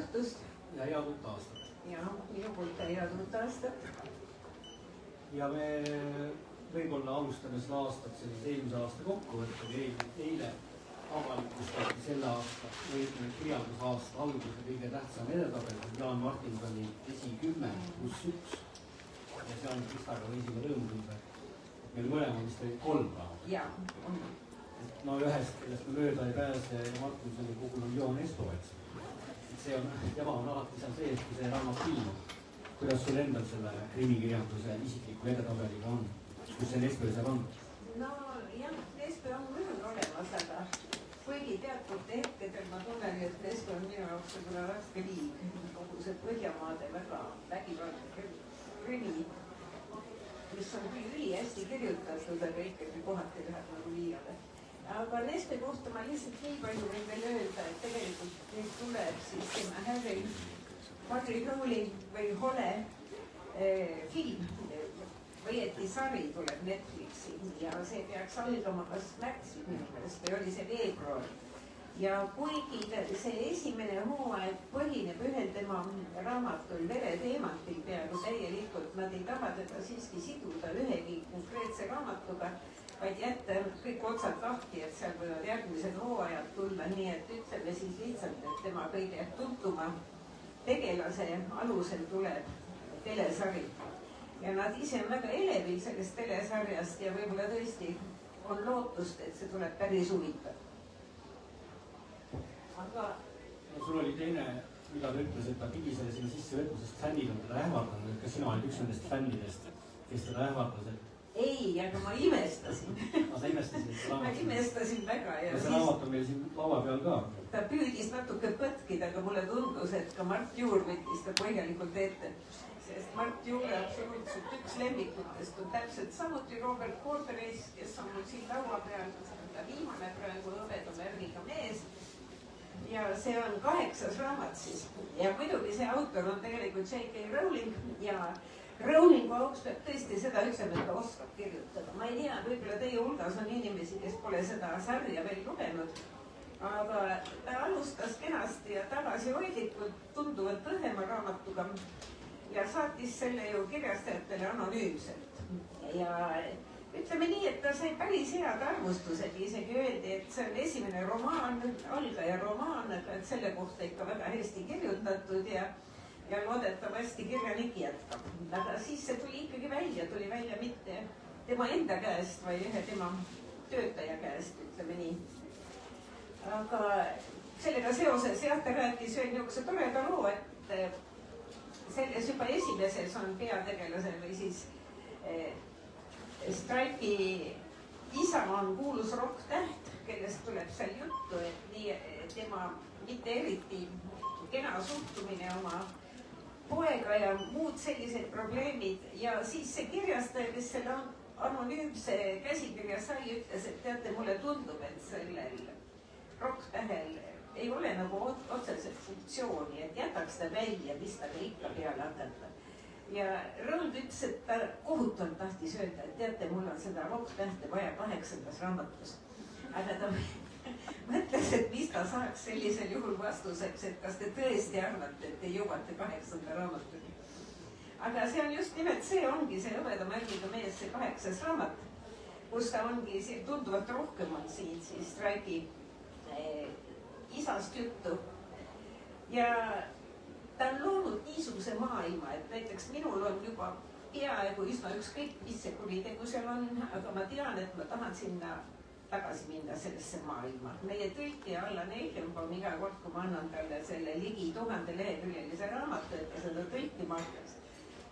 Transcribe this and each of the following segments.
õhtust. Ja head uut aastat. Ja minu poolt head uut aastat. Ja me võib-olla alustame seda aastat sellise eelmise aasta kokkuvõttega. Eile avalikustati selle aasta või kirjandusaasta alguse kõige tähtsam edetabel. Jaan Martinsoni esi10+1. Ja see on Kristaga võisime rõõmduda. Meil mõlema vist oli 3 päeva. Jaa, on. No ühest, kellest me mööda ei pääse ja Martinsoni puhul on Joon Estovets. See on, tema on alati seal sees, kui see raamat ilmub. Kuidas sul endal selle krimikirjanduse isikliku edetabeliga on? Kus see Nespe seal on? No jah, Nespe on muidugi olemas, aga kuigi teatud hetkedel ma tunnen, et Nespe on minu jaoks võib-olla raske liig. Kogu see Põhjamaade väga vägivaldne krimi, mis on küll üli hästi kirjutatud, aga ikkagi kohati läheb nagu liiale. Aga Nespe kohta ma lihtsalt nii palju võin veel öelda, et tegelikult nüüd tuleb siis tema Harry Rowling või Hole film või sari tuleb Netflixi ja see peaks algama kas märtsi minu meelest või oli see veebruar. Ja kuigi see esimene hooaeg põhineb ühel tema raamatul Vereteemantil peaaegu täielikult, nad ei taha teda siiski siduda ühegi konkreetse raamatuga, vaid jätta kõik otsad lahti, et seal võivad järgmised hooajad tulla, nii et ütleme siis lihtsalt, et tema kõige tuntuma tegelase alusel tuleb telesari. Ja nad ise on väga elevil sellest telesarjast ja võib-olla tõesti on lootust, et see tuleb päris huvitav. Aga... No, sul oli teine, mida ta ütles, et ta pidi selle sinna sisse võtma, sest fännid on teda ähvardanud. Kas sina olid üks nendest fännidest, kes teda ähvardas? Ei, aga ma imestasin. Sa imestasid? Ma imestasin väga. Ja see raamat on meil siin laua peal ka. Ta püüdis natuke põtkida, aga mulle tundus, et ka Mart Juur võttis ta põhjalikult ette. Sest Mart Juure absoluutselt üks lemmikutest on täpselt samuti Robert Corberis, kes on mul siin laua peal. Ta viimane praegu hõbeda värviga mees. Ja see on 8. raamat siis. Ja muidugi see autor on tegelikult J.K. Rowling ja Rowlingu auks peab tõesti seda ütlema, et ta oskab kirjutada. Ma ei tea, võib-olla teie hulgas on inimesi, kes pole seda sarja veel lugenud, aga ta alustas kenasti ja tagasihoidlikult tunduvalt õhema raamatuga ja saatis selle ju kirjastajatele anonüümselt. Ja ütleme nii, et ta sai päris head arvustused, isegi öeldi, et see on esimene romaan, algaja romaan, aga et selle kohta ikka väga hästi kirjutatud ja loodetavasti kirjanik jätkab. Aga siis see tuli ikkagi tuli välja mitte tema enda käest, vaid ühe tema töötaja käest, ütleme nii. Aga sellega seoses jah, ta rääkis ühe niisuguse toreda loo, et selles juba esimeses on peategelasel või siis Stripe'i isa on kuulus rokktäht, kellest tuleb seal juttu, et nii tema mitte eriti kena suhtumine oma poega ja muud sellised probleemid ja siis see kirjastaja, kes selle anonüümse käsikirja sai, ütles, et teate, mulle tundub, et sellel rokktähel ei ole nagu otseselt funktsiooni, et jätaks ta välja, mis taga ikka peale hakata. Ja Rõnd ütles, et ta kohutavalt tahtis öelda, et teate, mul on seda rokktähte vaja 8. raamatus. Aga ta mõtles, et mis ta saaks sellisel juhul vastuseks, et kas te tõesti arvate, et te jõuate 8. raamatuni. Aga see on just nimelt see ongi see hõbeda märgiga mees, see 8. raamat, kus ta ongi tunduvalt rohkem on siin siis Stripe'i isast juttu. Ja ta on loonud niisuguse maailma, et näiteks minul on juba peaaegu üsna ükskõik, mis see kuritegu seal on, aga ma tean, et ma tahan sinna tagasi minna sellesse maailma. Meie tõlkija Allan Eikenbaum iga kord, kui ma annan talle selle ligi 1000 leheküljelise raamatu, et ta seda tõlkima hakkaks,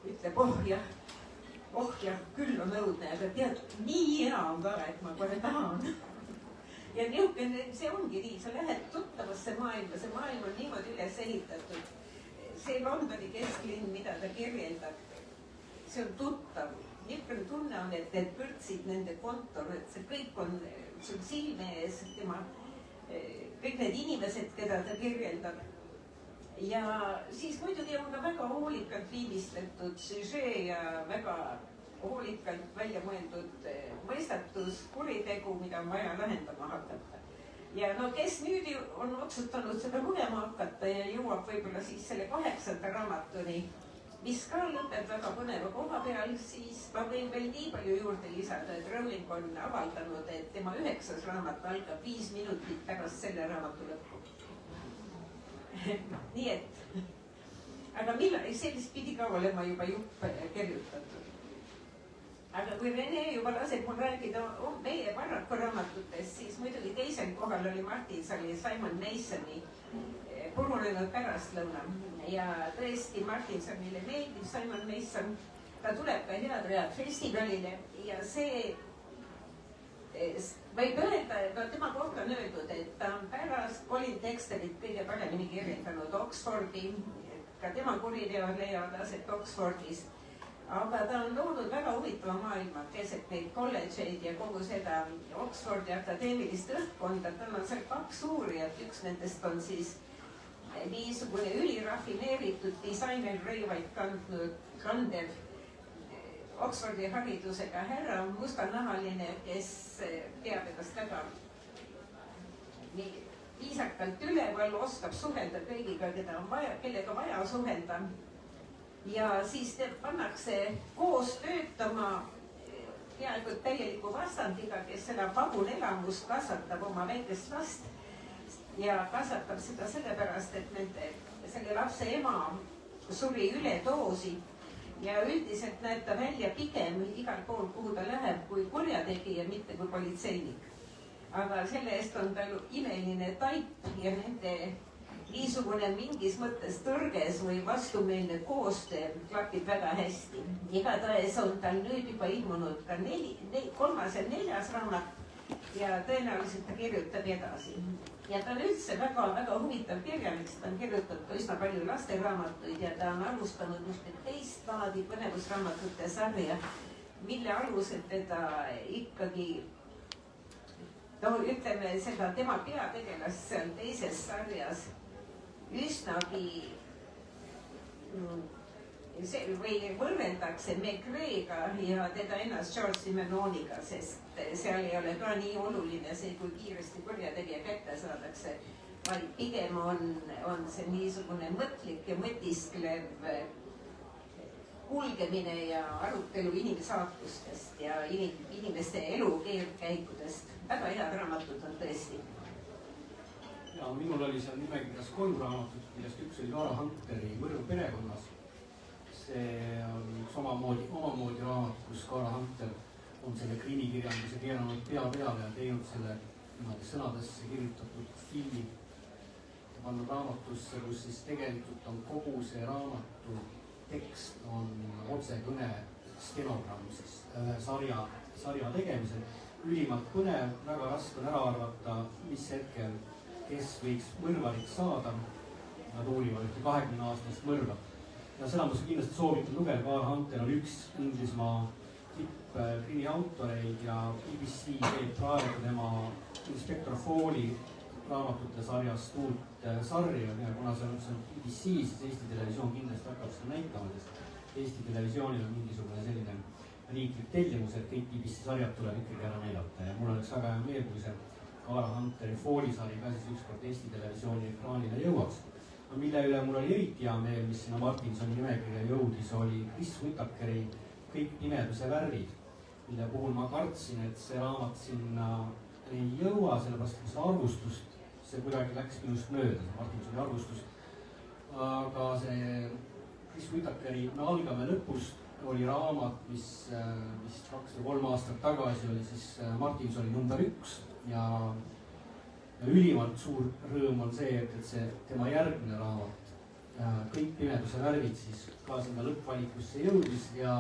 ütleb, oh jah, küll on õudne, aga tead, nii hea on ka, et ma kohe tahan. Ja niisugune, see ongi nii, sa lähed tuttavasse maailma, see maailm on niimoodi üles ehitatud. See Londoni kesklinn, mida ta kirjeldab, see on tuttav. Niisugune tunne on, et need pürtsid nende kontor, et see kõik on sul silme ees, kõik need inimesed, keda ta kirjeldab. Ja siis muidugi on ka väga hoolikalt viimistletud süžee ja väga hoolikalt välja mõeldud mõistatus kuritegu, mida on vaja lahendama hakata. ja no kes nüüd on otsustanud seda lugema hakata ja jõuab võib-olla siis selle 8. raamatuni, mis ka lõpeb väga põneva koha peal, siis ma võin veel nii palju juurde lisada, et Rowling on avaldanud, et tema 9. raamat algab 5 minutit pärast selle raamatu lõppu. Nii et, aga sellist pidi ka olema juba jupp kirjutatud. Aga kui Rene juba laseb mul rääkida meie Varraku raamatutest, siis muidugi teisel kohal oli Martinsoni Simon Masoni Purunenud pärastlõuna. Ja tõesti Martinsonile meeldib Simon Mason. Ta tuleb ka Head Read festivalile ja see võib öelda, et tema kohta on öeldud, et ta on pärast Colin Dexterit kõige paremini kirjeldanud Oxfordi. Ka tema kuriteod leiavad aset Oxfordis. Aga ta on loodud väga huvitava maailma keset neid kolledžeid ja kogu seda Oxfordi akadeemilist õhkkonda. Tal on seal 2 uurijat, üks nendest on siis niisugune ülirafineeritud disainer rõivaid kandev Oxfordi haridusega härra, mustanahaline, kes teab ennast väga viisakalt üleval, oskab suhelda kõigiga, kellega vaja suhelda. Ja siis pannakse koos töötama peaaegu täieliku vastandiga, kes seda vabunelamust kasvatab oma väikest last ja kasvatab seda sellepärast, et selle lapse ema suri üledoosi ja üldiselt näeb ta välja pigem igal pool, kuhu ta läheb, kui kurjategija, mitte kui politseinik. Aga selle eest on tal imeline taip ja nende niisugune mingis mõttes tõrges või vastumeelne koostöö klapib väga hästi. Igatahes on tal nüüd juba ilmunud ka 3. ja 4. raamat ja tõenäoliselt ta kirjutab edasi. Ja ta on üldse väga huvitav kirjanik, ta on kirjutanud üsna palju lasteraamatuid ja ta on alustanud just teist laadi põnevusraamatute sarja, mille alusel teda ikkagi ütleme seda tema peategelast seal teises sarjas üsnagi või võrreldakse Megreega ja teda ennast George Simenoniga, sest seal ei ole ka nii oluline see, kui kiiresti kurjategija kätte saadakse, vaid pigem on see niisugune mõtlik ja mõtisklev kulgemine ja arutelu inimsaatustest ja inimeste elu keerdkäikudest. Väga head raamatud on tõesti. Ja minul oli seal nimekirjas 3 raamatut, millest üks oli Cara Hunteri Mõrv perekonnas. See on omamoodi raamat, kus Cara Hunter on selle krimikirjanduse keeranud pea peale ja teinud selle sõnadesse kirjutatud filmi ja pannud raamatusse, kus siis tegelikult on kogu see raamatu tekst on otsekõne stenogramm siis sarja tegemisel. Ülimalt põnev, väga raske on ära arvata, mis hetkel kes võiks mõrvariks saada. Nad uurivad ühte 20-aastast mõrva. Ja seda ma kindlasti soovitan lugeda. Cara Hunter on üks Inglismaa tipp-krimiautoreid ja BBC teeb praegu tema Inspektor Foley raamatute sarjast uut sarja. Ja kuna see on BBC, siis Eesti Televisioon kindlasti hakkab seda näitama, sest Eesti Televisioonil on mingisugune selline riiklik tellimus, et kõik BBC sarjad tuleb ikkagi ära näidata. Ja mul oleks väga hea meel, kui see Cara Hunteri Foley sari ka siis ükskord Eesti Televisiooni ekraanile jõuaks. Mille üle mul oli eriti hea meel, mis sinna Martinsoni nimekirja jõudis, oli Chris Whitakeri Kõik pimeduse värvid, mille puhul ma kartsin, et see raamat sinna ei jõua, sellepärast et seda arvustust, see kuidagi läks minust mööda, see Martinsoni arvustus. Aga see Chris Whitakeri Me algame lõpust oli raamat, mis 2 või 3 aastat tagasi oli siis Martinsoni number 1 ja ülimalt suur rõõm on see, et see tema järgmine raamat, Kõik pimeduse värvid, siis ka sinna lõppvalikusse jõudis ja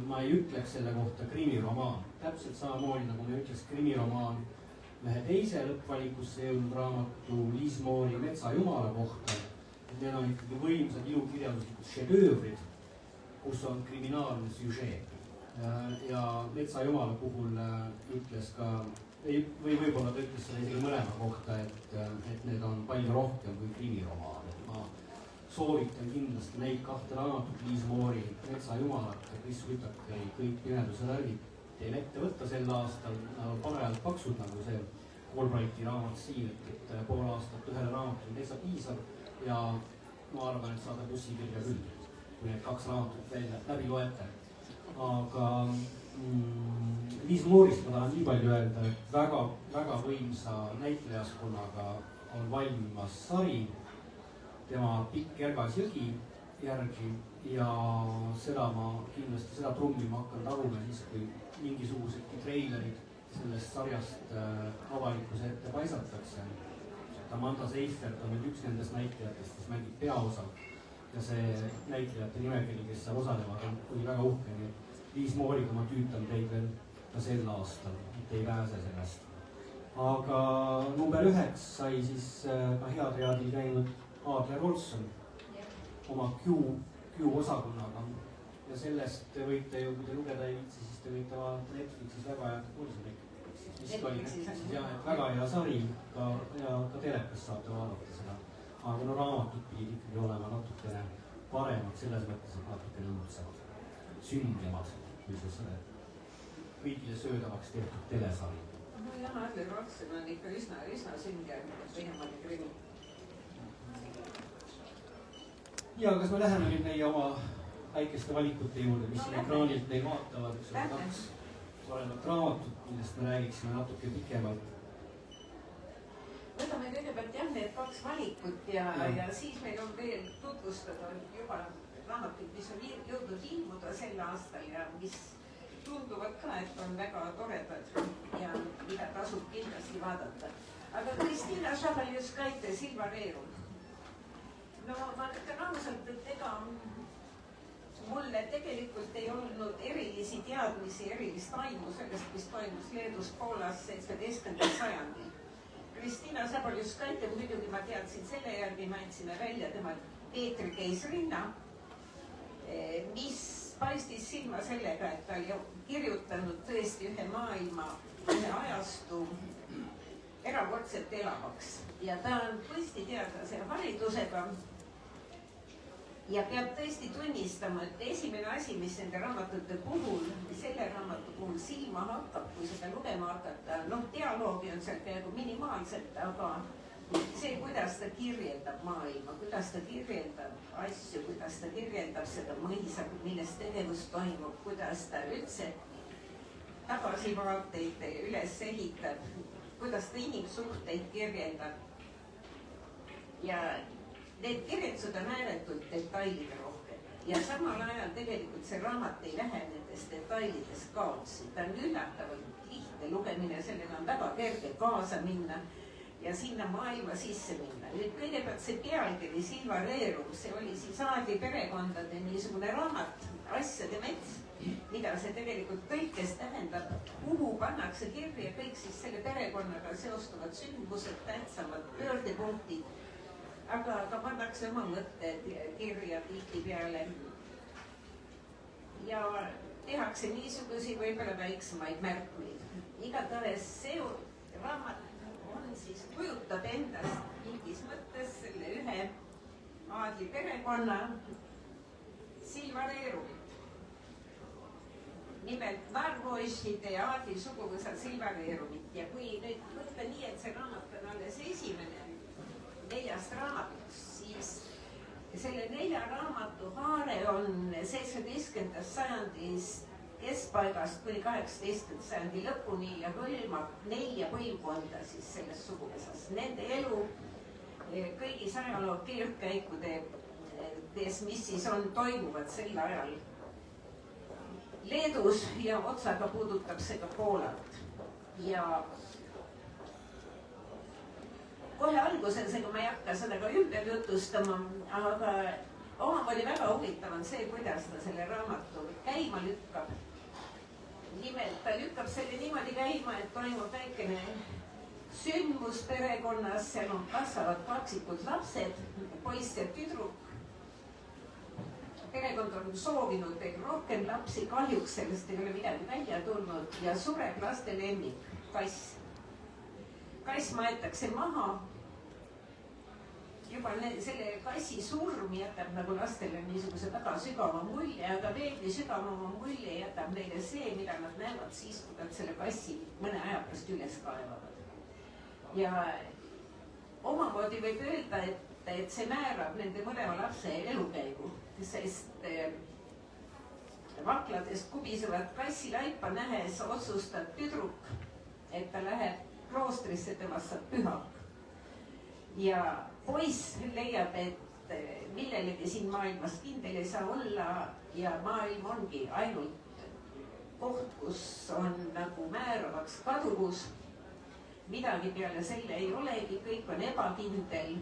ma ei ütleks selle kohta krimiromaan. Täpselt samamoodi nagu me ütleks krimiromaan ühe teise lõppvalikusse jõudnud raamatu Liis Moori Metsajumala kohta. Need on ikkagi võimsad ilukirjanduslikud šedöövrid, kus on kriminaalne süžeet. Ja Metsajumala puhul ütles ka, või võib-olla ta ütles selle isegi mõlema kohta, et need on palju rohkem kui krimiromaan. Ma soovitan kindlasti neid 2 raamatut, Liis Moori Metsajumalat ja Chris Whitakeri Kõik pimeduse värvid teil ette võtta sel aastal, parajalt paksud nagu see Albrighti raamat Siivet, et pool aastat ühele raamatule täitsa piisav ja ma arvan, et saada bussikirja küll, kui need 2 raamatut välja läbi loete. Aga Liis Moorist ma tahan nii palju öelda, et väga võimsa näitlejaskonnaga on valmimas sari, tema Pikk Järgas jõgi järgi ja seda ma kindlasti, seda trummi ma hakkan tagume siis, kui mingisugused treilerid sellest sarjast avalikkuse ette paisatakse. Amanda Seyfried on nüüd üks nendest näitlejatest, kes mängib peaosa ja see näitlejate nimekiri, kes seal osalevad, oli väga uhke, nii et Liis Mooriga ma tüütan teid veel ka sel aastal, et ei pääse sellest. Aga number 9 sai siis ka heatriaadil käinud Adler Olson oma Q-osakonnaga ja sellest te võite ju, kui te lugeda ei viitsi, siis te võite vaadata Netflixis väga hea, vist oli Netflixis jah, et väga hea sari ja ka telekas saate vaadata seda. Aga no raamatud pidid ikkagi olema natukene paremad selles mõttes, et natukene õudsemad, süngemad, kui see kõigile söödavaks tehtud telesari. No jah, Adler Olson on ikka üsna sünge, Põhjamaade krimi. Ja kas me läheme nüüd meie oma väikeste valikute juurde, mis siin ekraanilt meil vaatavad, üks on 2 paremat raamatut, millest me räägiksime natuke pikemalt. Võtame kõigepealt jah need 2 valikut ja siis meil on veel tutvustada juba raamatuid, mis on jõudnud ilmuda sel aastal ja mis tunduvad ka, et on väga toredad ja mida tasub kindlasti vaadata. Aga Kristina Šabaljuskaite Silva Reerum. No ma ütlen ausalt, et ega mulle tegelikult ei olnud erilisi teadmisi, erilist aimu sellest, mis toimus Leedus Poolas 17. sajandil. Kristina Šabaljuskaite muidugi ma teadsin selle järgi, me andsime välja tema Peetri keisrinna, mis paistis silma sellega, et ta oli kirjutanud tõesti ühe maailma, ühe ajastu erakordselt elavaks. Ja ta on tõesti teadlase haridusega ja peab tõesti tunnistama, et esimene asi, mis nende raamatute puhul, selle raamatu puhul silma hakkab, kui seda lugema hakata, dialoogi on seal peaaegu minimaalselt, aga see, kuidas ta kirjeldab maailma, kuidas ta kirjeldab asju, kuidas ta kirjeldab seda mõisa, milles tegevus toimub, kuidas ta üldse tagasivaateid üles ehitab, kuidas ta inimsuhteid kirjeldab. Ja need kirjeldused on ääretult detailide rohkem ja samal ajal tegelikult see raamat ei lähe nendest detailidest kaotsi. Ta on üllatavalt lihtne lugemine, sellega on väga kerge kaasa minna ja sinna maailma sisse minna. Nüüd kõigepealt see pealkiri Silva Reerum, see oli siis aadli perekondade niisugune raamat, asjade mets, mida see tegelikult tõlkes tähendab, kuhu pannakse kirja kõik siis selle perekonnaga seostuvad sündmused, tähtsamad pöördepunktid, aga pannakse oma mõtted kirja tihtipeale ja tehakse niisugusi võib-olla väiksemaid märkmeid. Igatahes see raamat on siis, kujutab endast mingis mõttes selle ühe aadli perekonna Silva Reerumit. Nimelt Narvošide ja aadli suguvõsa Silva Reerumit ja kui nüüd võtta nii, et see raamat on alles esimene 4 raamatust, siis selle 4 raamatu haare on 17. sajandist keskpaigast kuni 18. sajandi lõpuni ja hõlmab 4 põlvkonda siis selles suguvõsas. Nende elu kõigis ajaloo keerdkäikudes, mis siis on toimuvad sel ajal Leedus ja otsaga puudutab see ka Poolat. Ja kohe alguses, ega ma ei hakka seda ka ümber jutustama, aga omamoodi väga huvitav on see, kuidas ta selle raamatu käima lükkab. Nimelt ta lükkab selle niimoodi käima, et toimub väikene sündmus perekonnas, seal on kasvavad kaksikud lapsed, poiss ja tüdruk. Perekond on soovinud veel rohkem lapsi, kahjuks sellest ei ole midagi välja tulnud ja sureb laste lemmik, kass. Kass maetakse maha. Juba selle kassi surm jätab nagu lastele niisuguse väga sügava mulje, aga veelgi sügavama mulje jätab neile see, mida nad näevad siis, kui nad selle kassi mõne aja pärast üles kaevavad. ja omamoodi võib öelda, et see määrab nende mõlema lapse elukäigu, sest vakladest kubisevat kassilaipa nähes otsustab tüdruk, et ta läheb kloostrisse, temast saab pühak. Ja poiss leiab, et millelegi siin maailmas kindel ei saa olla ja maailm ongi ainult koht, kus on nagu määravaks kaduvus. Midagi peale selle ei olegi, kõik on ebakindel.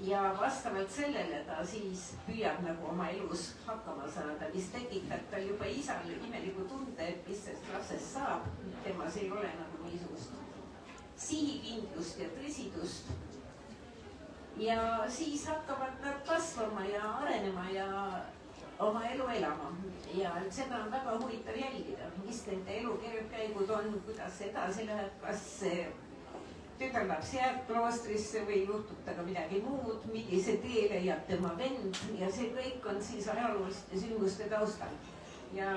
Ja vastavalt sellele ta siis püüab nagu oma elus hakkama saada, mis tekitab tal juba isal imeliku tunde, et mis sellest lapsest saab. Temas ei ole nagu niisugust sihikindlust ja tõsidust. Ja siis hakkavad nad kasvama ja arenema ja oma elu elama. Ja seda on väga huvitav jälgida, mis nende elukäigud on, kuidas edasi läheb, kas tütarlaps jääb kloostrisse või juhtub taga midagi muud, millise tee leiab tema vend ja see kõik on siis ajalooliste sündmuste taustal. Ja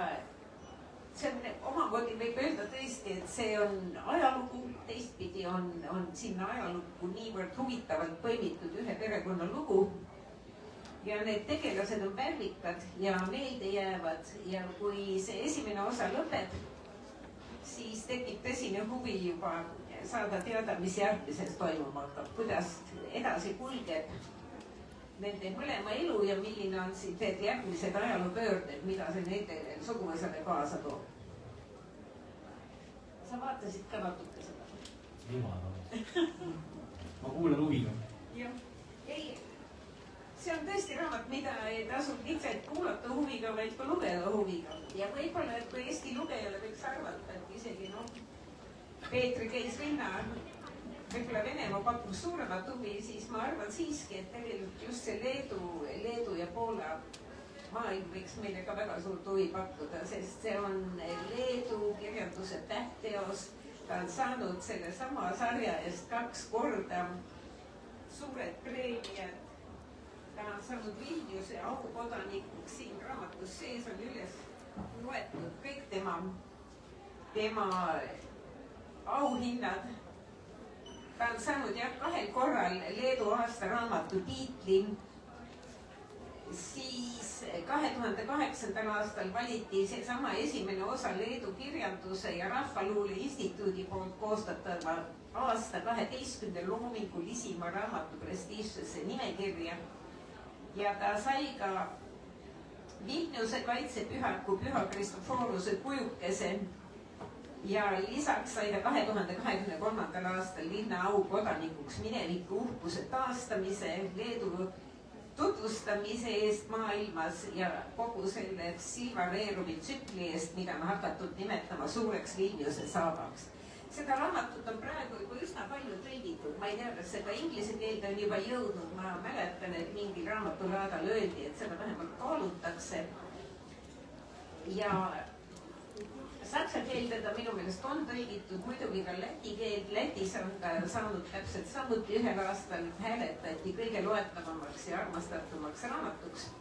see on omamoodi võib öelda tõesti, et see on ajalugu, teistpidi on sinna ajalukku niivõrd huvitavalt põimitud ühe perekonna lugu. Ja need tegelased on värvikad ja meelde jäävad ja kui see esimene osa lõpeb, siis tekib tõsine huvi juba saada teada, mis järgmises toimuma hakkab, kuidas edasi kulgeb nende mõlema elu ja milline on siin järgmised ajaloopöörded, mida see nende suguvõsale kaasa toob. Sa vaatasid ka natuke seda? Ma kuulen huviga. Jah, ei. See on tõesti raamat, mida ei tasub lihtsalt kuulata huviga, vaid ka lugeda huviga. Ja võib-olla, et kui Eesti lugejale võiks arvata, et isegi Peetri käis rinna, võib-olla Venemaa pakub suuremat huvi, siis ma arvan siiski, et tegelikult just see Leedu ja Poola maailm võiks meile ka väga suurt huvi pakkuda, sest see on Leedu kirjanduse tähtteos. Ta on saanud selle sama sarja eest 2 korda suured preemiad. Ta on saanud Vilniuse aukodanikuks, siin raamatus sees on üles loetud kõik tema auhinnad. Ta on saanud 2 korral Leedu aasta raamatu tiitli. Siis 2008. aastal valiti seesama esimene osa Leedu kirjanduse ja rahvaluule instituudi poolt koostatava aasta 12. loomingulisima raamatu prestiižsesse nimekirja. Ja ta sai ka Vilniuse kaitsepühaku Püha Kristoforuse kujukese ja lisaks sai ta 2023. aastal linna aukodanikuks mineviku uhkuse taastamise, Leedu tutvustamise eest maailmas ja kogu selle Silva Reerumi tsükli eest, mida on hakatud nimetama suureks Vilniuse saabaks. Seda raamatut on praegu juba üsna palju tõlgitud. Ma ei tea, kas seda inglise keelde on juba jõudnud. Ma mäletan, et mingil raamatulaadal öeldi, et seda vähemalt kaalutakse. Ja saksa keelde ta minu meelest on tõlgitud, muidugi ka läti keeld. Lätis on ta saanud täpselt samuti ühel aastal hääletati kõige loetavamaks ja armastatumaks raamatuks.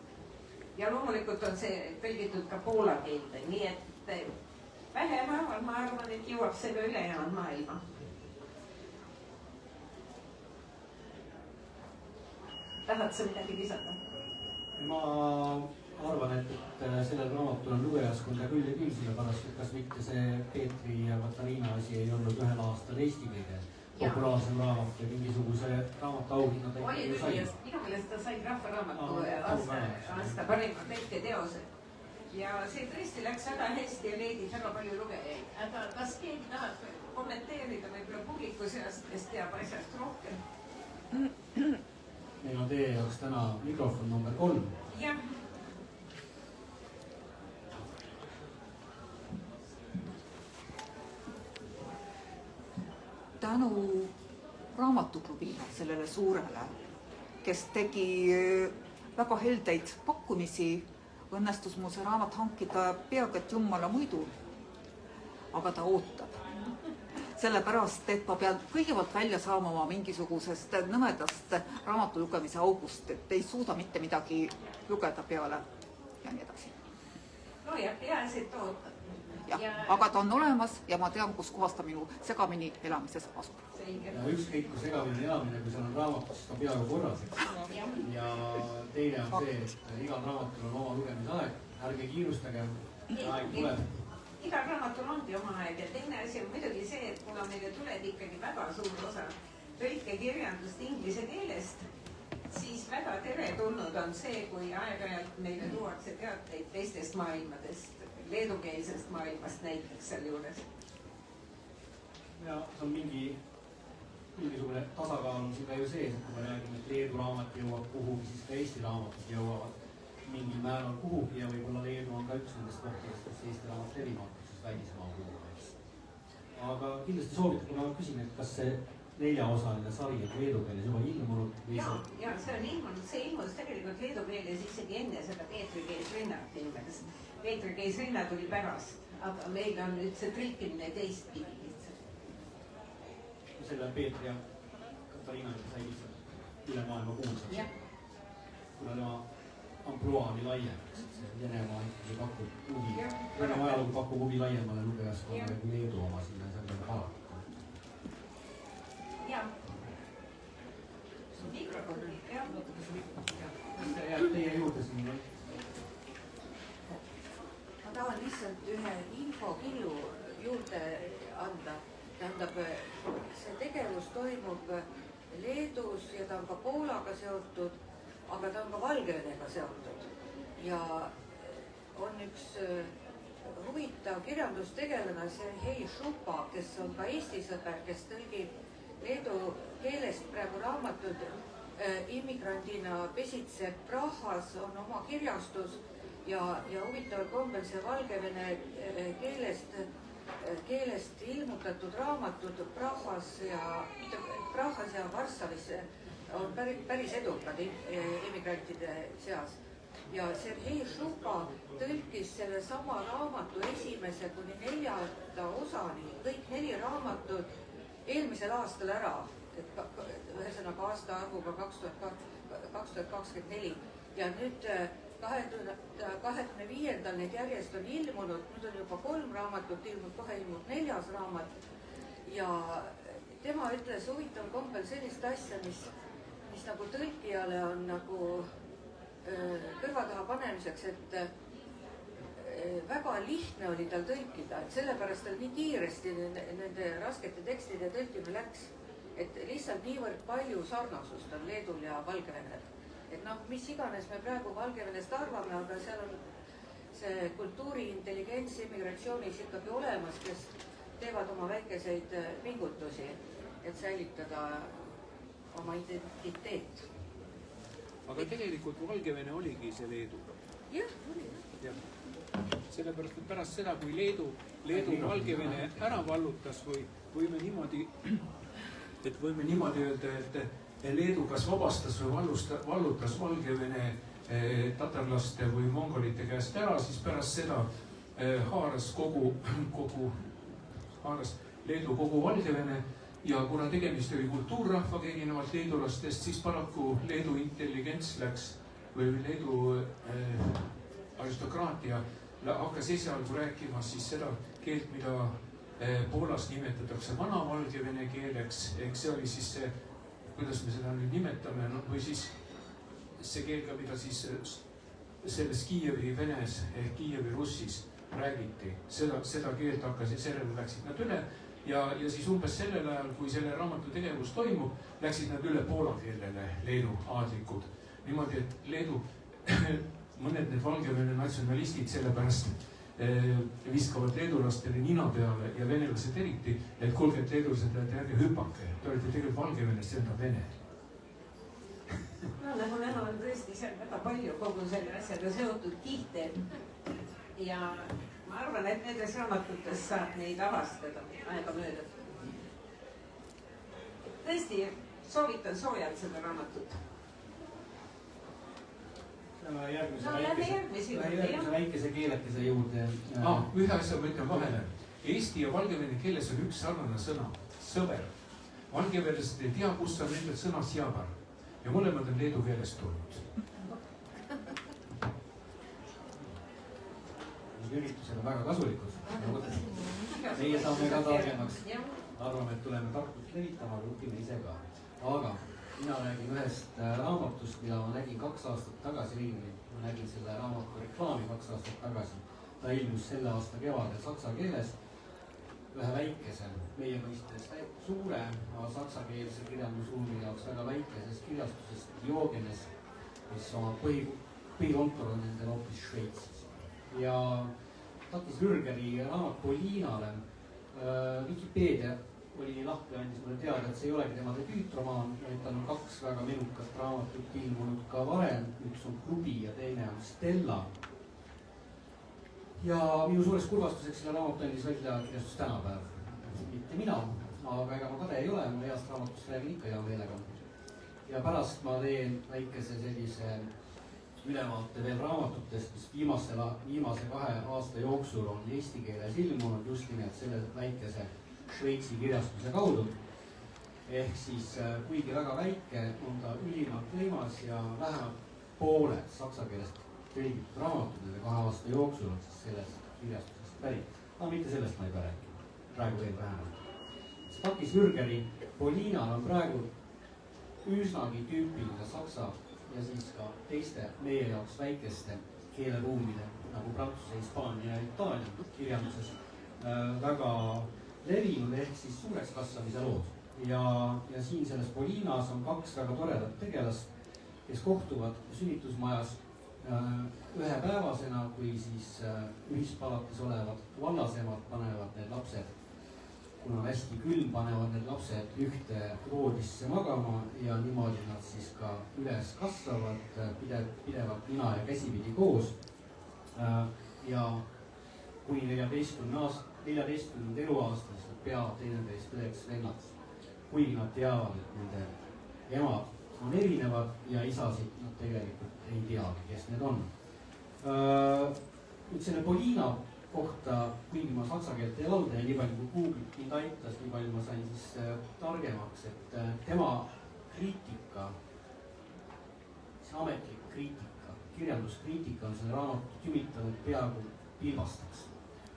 Ja loomulikult on see tõlgitud ka poola keelde, nii et vähehaaval ma arvan, et jõuab see ka ülejäänud maailma. Tahad sa midagi lisada? Ma arvan, et sellel raamatul on lugejaskonda küll ja küll, sellepärast, et kas mitte see Peetri ja Katariina asi ei olnud ühel aastal Eesti kõige populaarsem raamat ja mingisuguse raamatu auhinnad oli küll, minu meelest ta sai rahvaraamatu aasta parima tõlketeose. Ja see tõesti läks väga hästi ja leidis väga palju lugejaid. Aga kas keegi tahab kommenteerida võib-olla publiku seast, kes teab asjast rohkem? Meil on teie jaoks täna mikrofon number 3. Jah. Tänu raamatuklubile, sellele suurele, kes tegi väga heldeid pakkumisi, õnnestus mul see raamat hankida peaaegu et jummala muidu, aga ta ootab. Sellepärast, et ma pean kõigepealt välja saama oma mingisugusest nõmedast raamatu lugemise august, et ei suuda mitte midagi lugeda peale ja nii edasi. No ja peaasi, et ootab. jah, aga ta on olemas ja ma tean, kus kohas ta minu segamini elamises asub. Ja ükskõik kui segamini elamine, kui seal on raamatus, siis ta peaaegu korras, eks. Ja teine on see, et igal raamatul on oma lugemisaeg, ärge kiirustage, aeg tuleb. Igal raamatul ongi oma aeg ja teine asi on muidugi see, et kuna meile tuleb ikkagi väga suur osa tõlkekirjandust inglise keelest, siis väga teretulnud on see, kui aeg-ajalt meile tuuakse teateid teistest maailmadest, leedukeelsest maailmast näiteks seal juures. Ja see on mingisugune tasakaal siin ka ju sees, et kui me räägime, et Leedu raamat jõuab kuhugi, siis ka Eesti raamatud jõuavad mingil määral kuhugi ja võib-olla Leedu on ka üks nendest kohtadest, kus Eesti raamat levima hakkab, siis välismaa kuhugi. Aga kindlasti soovitan, kui ma küsin, et kas see 4-osaline sari on leedu keeles juba ilmunud või see? Ja see on ilmunud, see ilmus tegelikult leedu keeles isegi enne seda Peetri Keis-Rinnat ilmes. Peetri Keis-Rinna tuli pärast, aga meil on nüüd see tõlkimine teistpidi lihtsalt. Selle Peetri ja Katariina sai lihtsalt üle maailma kuulsaks. Kuna tema ampluaa oli laiem, see Venemaa ikkagi pakub huvi. Venemaa ajalugu pakub huvi laiemale lugejaskonnale kui leedu oma sinna sellega palata. Jah. Mikrofoni, jah. Mis ta jääb teie juurde siin? Ma tahan lihtsalt ühe infokillu juurde anda. Tähendab, see tegevus toimub Leedus ja ta on ka Poolaga seotud, aga ta on ka Valgevenega seotud. Ja on üks huvitav kirjandustegelane, Sergei Šupa, kes on ka Eesti sõber, kes tõlgib leedu keelest praegu raamatud immigrandina pesitseb Prahas, on oma kirjastus ja huvitaval kombel see Valgevene keelest ilmutatud raamatud Prahas ja Varssavis on päris edukad immigrantide seas. Ja Sergei Šupa tõlkis selle sama raamatu esimese kuni 4. osani, kõik 4 raamatut eelmisel aastal ära, et ühesõnaga aasta arvuga 2024 ja nüüd 25. need järjest on ilmunud, nüüd on juba 3 raamatut ilmunud, kohe ilmunud 4. raamat ja tema ütles huvitaval kombel sellist asja, mis nagu tõlkijale on nagu kõrva taha panemiseks, et väga lihtne oli tal tõlkida, et sellepärast tal nii kiiresti nende raskete tekstide tõlkimine läks, et lihtsalt niivõrd palju sarnasust on Leedul ja Valgevenel. Et noh, mis iganes me praegu Valgevenest arvame, aga seal on see kultuuri, intelligents, immigratsioonis ikkagi olemas, kes teevad oma väikeseid pingutusi, et säilitada oma identiteet. Aga tegelikult Valgevene oligi see Leedu. Jah, oli. Sellepärast, et pärast seda, kui Leedu Valgevene ära vallutas või võime niimoodi öelda, et Leedu kas vabastas või vallutas Valgevene tatarlaste või mongolite käest ära, siis pärast seda haaras Leedu kogu Valgevene ja kuna tegemist oli kultuurrahvaga erinevalt leedulastest, siis paraku Leedu intelligents läks või Leedu aristokraatia hakkas esialgu rääkima siis seda keelt, mida Poolas nimetatakse vana-valgevene keeleks, ehk see oli siis see, kuidas me seda nüüd nimetame, või siis see keel ka, mida siis selles Kiievi venes ehk Kiievi russis räägiti. Seda keelt hakkas ja sellele läksid nad üle ja siis umbes sellel ajal, kui selle raamatu tegevus toimub, läksid nad üle poola keelele Leedu aadlikud. Niimoodi, et Leedu mõned need Valgevene natsionalistid sellepärast viskavad leedulastele nina peale ja venelased eriti, et kuulge, et leedulased, ärge hüpake, te olete tegelikult Valgevenest, see on vene. No nagu näha on tõesti seal väga palju kogu selle asjaga seotud kihte ja ma arvan, et nendes raamatutes saab neid avastada aega mööda. Tõesti, soovitan soojalt seda raamatut. Järgmise väikese keelekese juurde. Ühe asja ma ütlen vahele. Eesti ja Valgevene keeles on üks sarnane sõna, sõber. Valgevenelased ei tea, kus on nende sõna sjabar ja mõlemad on leedu keelest tulnud. üritused on väga kasulikud. Meie saame ka targemaks. Arvame, et tuleme tarkust levitama, aga õpime ise ka. Aga mina räägin ühest raamatust, mida ma nägin 2 aastat tagasi ringi. Ma nägin selle raamatu reklaami 2 aastat tagasi. Ta ilmus selle aasta kevadel saksa keeles ühe väikese, meie mõistes suure, saksakeelse kirjandusruumi jaoks väga väikesest kirjastusest Diogenes, mis oma põhikontor on nendel hoopis Šveitsis. Ja Takis Vürgeri raamat Polinale, Wikipeedia oli nii lahke, andis mulle teada, et see ei olegi tema debüütromaan, vaid tal on 2 väga menukat raamatut ilmunud ka varem, üks on Klubi ja teine on Stella. Ja minu suureks kurvastuseks selle raamatu andis välja kirjastus Tänapäev. Mitte mina, aga ega ma kade ei ole, ma heast raamatust räägin ikka hea meelega. Ja pärast ma teen väikese sellise ülevaate veel raamatutest, mis viimase 2 aasta jooksul on eesti keeles ilmunud just nimelt selle väikese Šveitsi kirjastuse kaudu. Ehk siis kuigi väga väike, on ta ülimalt võimas ja vähemalt pooled saksa keelest tõlgitud raamatud nende 2 aasta jooksul on siis sellest kirjastusest pärit. Aga mitte sellest ma ei pea rääkima, praegu veel vähemalt. Takis Vürgeri Polinal on praegu üsnagi tüüpiline saksa ja siis ka teiste meie jaoks väikeste keeleruumide nagu Prantsuse, Hispaania ja Itaalia kirjanduses väga levinud ehk siis suureks kasvamise lood. Ja siin selles Polinas on 2 väga toredat tegelast, kes kohtuvad sünnitusmajas ühepäevasena, kui siis ühispalatis olevad vallasemad panevad need lapsed, kuna on hästi külm, panevad need lapsed ühte voodisse magama ja niimoodi nad siis ka üles kasvavad pidevalt nina ja käsipidi koos. Ja kuni 14 eluaastas nad peavad teineteist õeks vennaks, kuigi nad teavad, et nende emad on erinevad ja isasid nad tegelikult ei teagi, kes need on. Nüüd selle Polina kohta, kuigi ma saksa keelt ei valda ja nii palju kui Google mind aitas, nii palju ma sain siis targemaks, et tema kriitika, see ametlik kriitika, kirjanduskriitika on selle raamatu tümitanud peaaegu pilbastaks.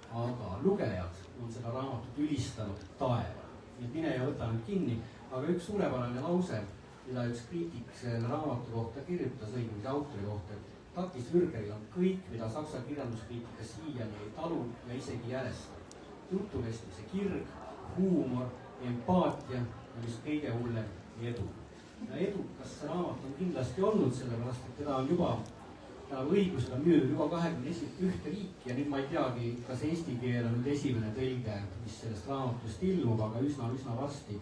Aga lugejad on seda raamatut ülistanud taeva. Nii et mine ja võta nüüd kinni, aga üks suurepärane lause, mida üks kriitik selle raamatu kohta kirjutas, õigemisi autori kohta, et Takis Vürgeril on kõik, mida saksa kirjanduskriitika siiani ei talu ja isegi järesta. Jutuvestmise kirg, huumor, empaatia ja mis kõige hullem, edu. Ja edukas see raamat on kindlasti olnud, sellepärast, et teda on juba õigusega müüdud juba 21 riiki ja nüüd ma ei teagi, kas eesti keel on nüüd esimene tõlge, mis sellest raamatust ilmub, aga üsna varsti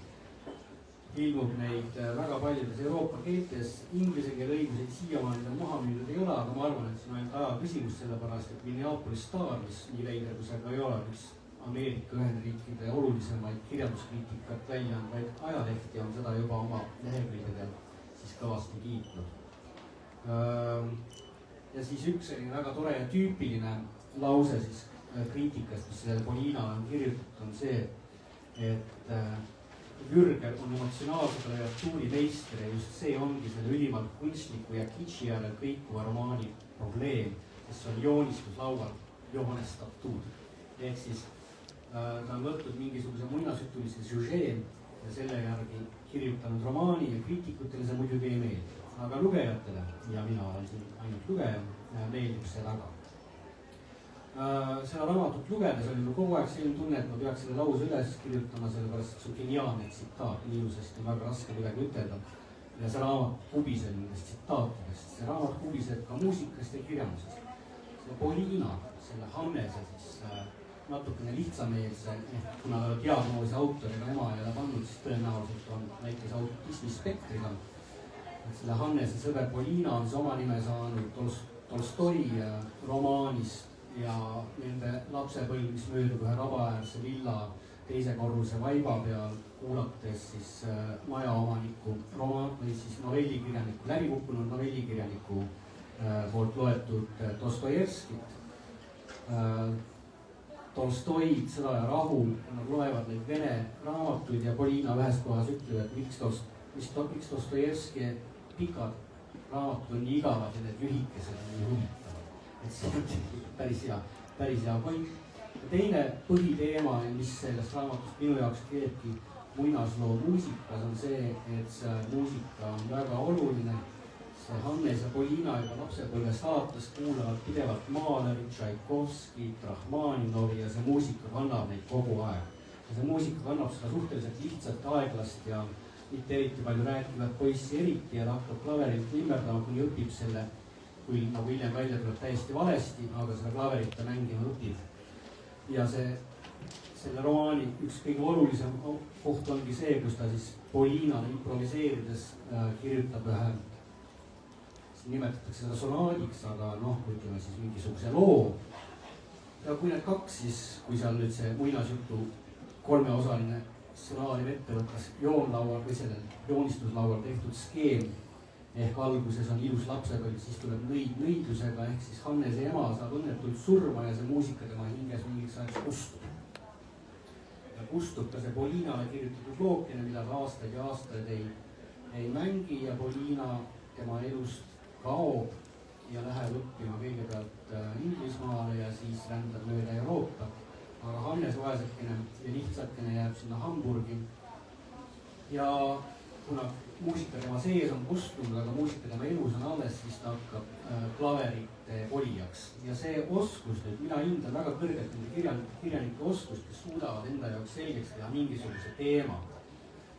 ilmub neid väga paljudes Euroopa keeltes. Inglise keele õiguseid siiamaani maha müüdud ei ole, aga ma arvan, et see on ainult aja küsimus, sellepärast, et Minneapolis Star, mis nii veider kui see ka ei ole, mis Ameerika Ühendriikide olulisemaid kirjanduskriitikat välja andvaid ajalehti on seda juba oma lehekülgedel siis kõvasti kiitnud. Ja siis üks selline väga tore ja tüüpiline lause siis kriitikast, mis sellele Polinale on kirjutatud, on see, et Vürger on emotsionaalse klaviatuuri meister ja just see ongi selle ülimalt kunstliku ja kitši järel kõikuva romaani probleem, kes on joonistuslaual joonestatud. Ehk siis ta on võtnud mingisuguse muinasjutulise süžee ja selle järgi kirjutanud romaani ja kriitikutele see muidugi ei meeldi. Aga lugejatele, ja mina olen siin ainult lugeja, meeldib see väga. Seda raamatut lugedes oli mul kogu aeg selline tunne, et ma peaks selle lause üles kirjutama, sellepärast et see on geniaalne tsitaat, nii ilusasti on väga raske midagi ütelda. Ja see raamat kubiseb nendest tsitaatidest, see raamat kubiseb ka muusikast ja kirjandusest. See Polina, selle Hannese siis natukene lihtsameelse, kuna diagnoosi autor ega ema ei ole pannud, siis tõenäoliselt on näiteks autismispektriga. Selle Hannese sõber Polina on see oma nime saanud Tolstoi romaanist ja nende lapsepõlv, mis möödub ühe rabaäärse villa 2. korruse vaiba peal, kuulates siis majaomaniku või siis novellikirjaniku, läbikukkunud novellikirjaniku poolt loetud Dostojevskit. Tolstoid, Sõda ja rahu, nad loevad neid vene raamatuid ja Polina ühes kohas ütleb, et miks Dostojevski pikad raamatud on nii igavad ja need lühikesed on nii huvitavad. Et see on päris hea. päris hea point. Teine põhiteema, mis sellest raamatust minu jaoks keelebki muinasloo muusikas, on see, et see muusika on väga oluline. See Hannes ja Polina juba lapsepõlve saates kuulavad pidevalt Mahlerit, Tšaikovskit, Rahmaninovi ja see muusika kannab neid kogu aeg. Ja see muusika kannab seda suhteliselt lihtsalt, aeglast ja mitte eriti palju rääkivat poissi eriti ja ta hakkab klaverilt nimmerdama, kuni õpib selle, kui nagu hiljem välja tuleb täiesti valesti, aga seda klaverit ta mängima õpib. Ja selle romaani üks kõige olulisem koht ongi see, kus ta siis Polinale improviseerides kirjutab ühe, nimetatakse seda sonaadiks, aga noh, ütleme siis mingisuguse loo. Ja kui need kaks siis, kui seal nüüd see muinasjutu kolmeosaline stsenaarium ette võttes joonlaual või sellel joonistuslaual tehtud skeem ehk alguses on ilus lapsepõlv, siis tuleb nõidlusega ehk siis Hannese ema saab õnnetult surma ja see muusika tema hinges mingiks ajaks kustub. Ja kustub ka see Polinale kirjutatud lookene, mida ta aastaid ja aastaid ei mängi ja Polina tema elust kaob ja läheb õppima kõigepealt Inglismaale ja siis rändab mööda Euroopa. Aga Hannes vaesekene ja lihtsakene jääb sinna Hamburgi. Ja kuna muusika tema sees on kustunud, aga muusika tema elus on alles, siis ta hakkab klaverite olijaks. Ja see oskus nüüd, mina hindan väga kõrgelt nende kirjanike oskust, kes suudavad enda jaoks selgeks teha mingisuguse teema.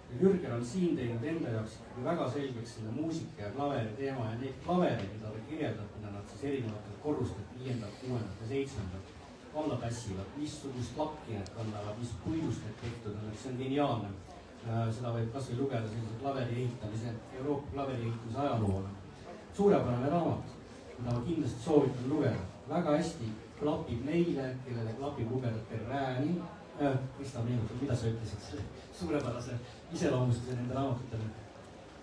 Ja Jürger on siin teinud enda jaoks väga selgeks selle muusika ja klaveri teema ja neid klavereid, mida ta kirjeldab, mida nad siis erinevatel korrustel 5., 6. ja 7. alla tassivad, missugust lakki need kannavad, mis puidust need tehtud on, see on geniaalne. Seda võib kas või lugeda sellise klaveri ehitamise, Euroopa klaveri ehitamise ajaloole. Suurepärane raamat, mida ma kindlasti soovitan lugeda. Väga hästi klapib neile, kellele klapib lugeda Perrääni. Krista meenutab, mida sa ütlesid suurepärase iseloomustuse nende raamatutele?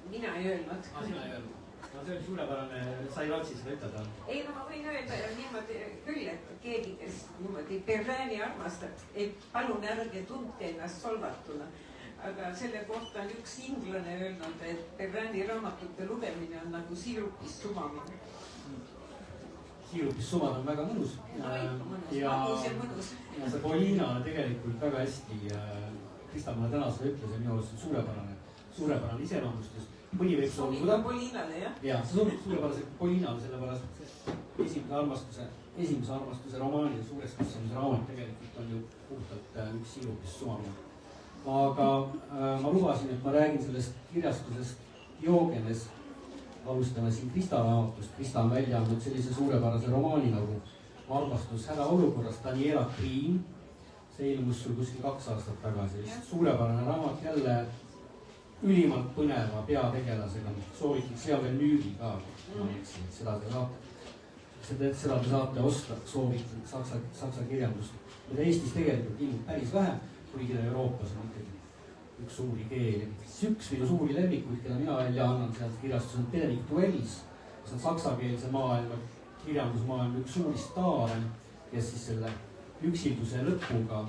Mina ei öelnud. Sina ei öelnud. No see oli suurepärane, sa ei raatsi seda ütelda. Ei, no ma võin öelda niimoodi küll, et keegi, kes niimoodi Perrääni armastab, ei palun ärge tundke ennast solvatuna. Aga selle kohta on üks inglane öelnud, et Perrääni raamatute lugemine on nagu siirupis sumamine. Siirupis sumad on väga mõnus. Ja see Polinale tegelikult väga hästi, Krista mulle täna seda ütles ja minu arust suurepärane iseloomustus. Mõni võib solvuda. Polinale, jah? Jaa, see sobib suurepärase Polinale, sellepärast esimese armastuse romaani ja suureks kasvamise raamat tegelikult on ju puhtalt üks siirupis sumamine. Aga ma lubasin, et ma räägin sellest kirjastusest Diogenes. Alustame siin Krista raamatust. Krista on välja andnud sellise suurepärase romaani nagu Armastus hädaolukorras, Daniela Green. See ilmus sul kuskil 2 aastat tagasi. Suurepärane raamat jälle ülimalt põneva peategelasega. Soovitakse hea veel müügi ka. Seda te saate osta, soovitan saksa kirjandust. Mida Eestis tegelikult ilmub päris vähe, kuigi Euroopas on ikkagi üks suuri keeli. Üks minu suuri lemmikuid, keda mina välja annan sealt kirjastus on Benedict Wells, kes on saksakeelse maailma, kirjandusmaailma üks suuri staare, kes siis selle üksilduse lõpuga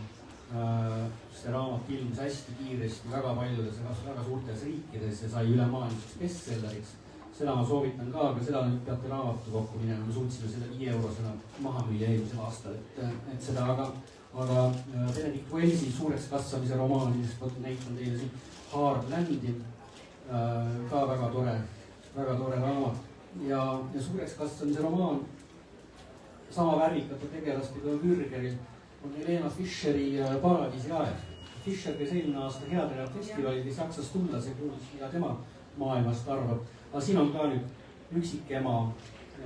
see raamat ilmus hästi kiiresti väga paljudes väga suurtes riikides ja sai ülemaailmseks bestselleriks. Seda ma soovitan ka, aga seda nüüd peate raamatu kokku minema. Me suutsime selle 5 eurosena maha müüa eelmisel aastal, et seda, aga Benedict Wellsi suureks kasvamise romaani, näitan teile siin Hard Landi, ka väga tore raamat. Ja suureks kasvamise romaan sama värvikate tegelastega Jürgeril on Helena Fischeri Paradiisi aeg. Fischer, kes eelmine aasta Headera festivalil Saksas tulla, see kuulis, mida tema maailmast arvab. Aga siin on ka nüüd üksikema,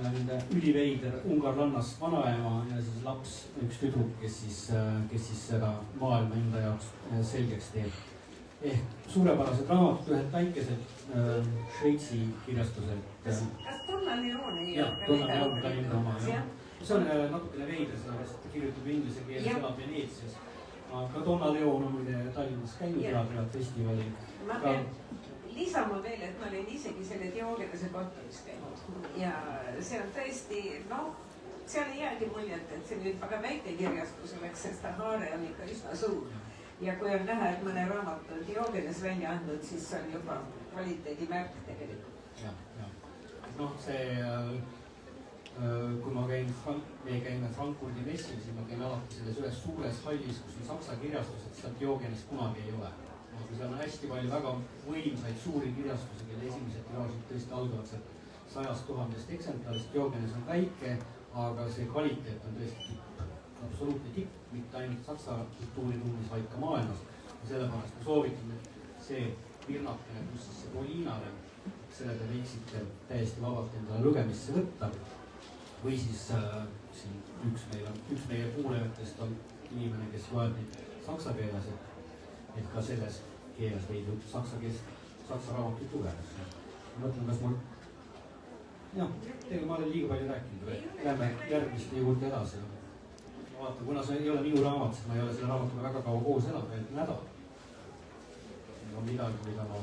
nende üliveider ungarlannast vanaema ja siis laps, üks tüdruk, kes siis seda maailma enda jaoks selgeks teeb. Ehk suurepärased raamatud, ühed väikesed Šveitsi kirjastused. Kas Donna Leone? Jah, Donna Leone Tallinna oma. See on natukene veider, sellepärast ta kirjutab inglise keeles, elab Veneetsias. Aga Donna Leone on muide Tallinnas käinud Headera festivalil. Ma pean lisama veel, et ma olen isegi selle Diogenese kontoris käinud ja see on tõesti, seal ei jäägi muljet, et see nüüd väga väike kirjastus oleks, sest ta haare on ikka üsna suur. Ja kui on näha, et mõne raamat on Diogenes välja andnud, siis see on juba kvaliteedimärk tegelikult. See kui me käime Frankfurdi messil, siis ma käin alati selles ühes suures hallis, kus on saksa kirjastused, sealt Diogenes kunagi ei ole. Aga seal on hästi palju väga võimsaid suuri kirjastusi, kelle esimesed tiraažid tõesti algavad sealt 100 000 eksemplarist. Diogenes on väike, aga see kvaliteet on tõesti tipp, absoluutne tipp, mitte ainult saksa kultuuriruumis, vaid ka maailmas. Ja sellepärast ma soovitan, et see pirnakene, kus siis see Polinale, selle te võiksite täiesti vabalt endale lugemisse võtta. Või siis siin üks meie kuulajatest on inimene, kes loeb neid saksa keeles, et ka selles keeles veidi saksa raamatuid lugedes. Ma mõtlen, kas mul... Jah, tegelikult ma olen liiga palju rääkinud. Lähme järgmiste juurde edasi. Ma vaatan, kuna see ei ole minu raamat, siis ma ei ole selle raamatuga väga kaua koos elanud, ainult nädal. On midagi, mida ma...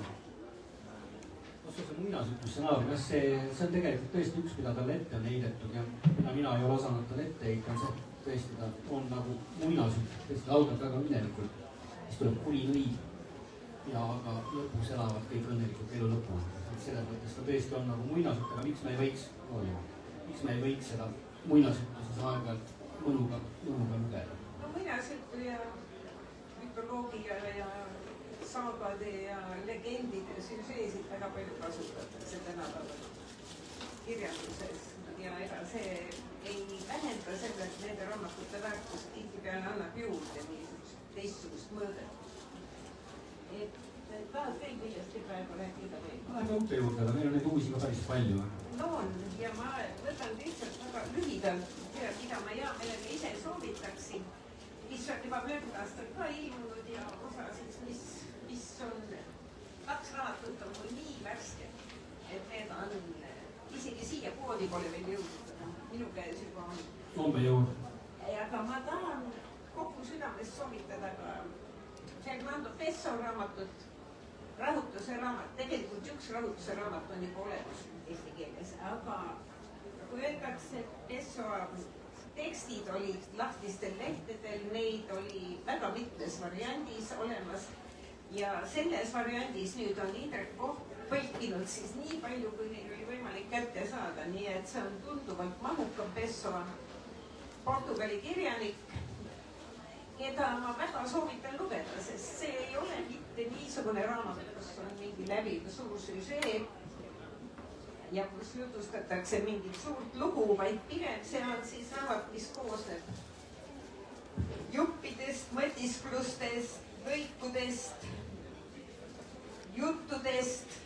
See muinasjutusstsenaarium, see on tegelikult tõesti üks, mida talle ette on heidetud ja mina ei ole osanud talle ette heita, on see tõesti, ta on nagu muinasjutt, tõesti algab väga õnnelikult, siis tuleb kuri nõid ja aga lõpus elavad kõik õnnelikult elu lõpuni. Selles mõttes ta tõesti on nagu muinasjutt, aga miks me ei võiks seda muinasjutuses aeg-ajalt mõnuga lugeda? No muinasjuttu ja mütoloogia ja saagade ja legendide süžeesid väga palju kasutatakse tänapäeval kirjanduses ja ega see ei vähenda selle, et nende raamatute väärtust tihtipeale annab juurde niisugust teistsugust mõõdet. Et tahad veel millestki praegu rääkida või? Läheme uute juurde, aga meil on neid uusi ka päris palju. No on ja ma võtan lihtsalt väga lühidalt, mida ma hea meelega ise soovitaksin, mis on juba möödunud aastal ka ilmunud ja osa siis, mis on 2 raamatut on mul nii värske, et need on isegi siia poodi pole veel jõudnud, minu käes juba on. Homme jõud. Aga ma tahan kogu südamest soovitada ka Fernando Pessoa raamatut, rahutuse raamat, tegelikult üks rahutuse raamat on juba olemas eesti keeles, aga kui öeldakse, et Pessoa tekstid olid lahtistel lehtedel, neid oli väga mitmes variandis olemas ja selles variandis nüüd on Indrek Koht põlkinud siis nii palju, kui neil oli võimalik kätte saada, nii et see on tunduvalt mahukam Pessoa, Portugali kirjanik, keda ma väga soovitan lugeda, sest see ei ole mitte niisugune raamat, kus on mingi läbiv suur süžee ja kus jutustatakse mingit suurt lugu, vaid pigem see on siis raamat, mis koosneb juppidest, mõtisklustest, lõikudest, juttudest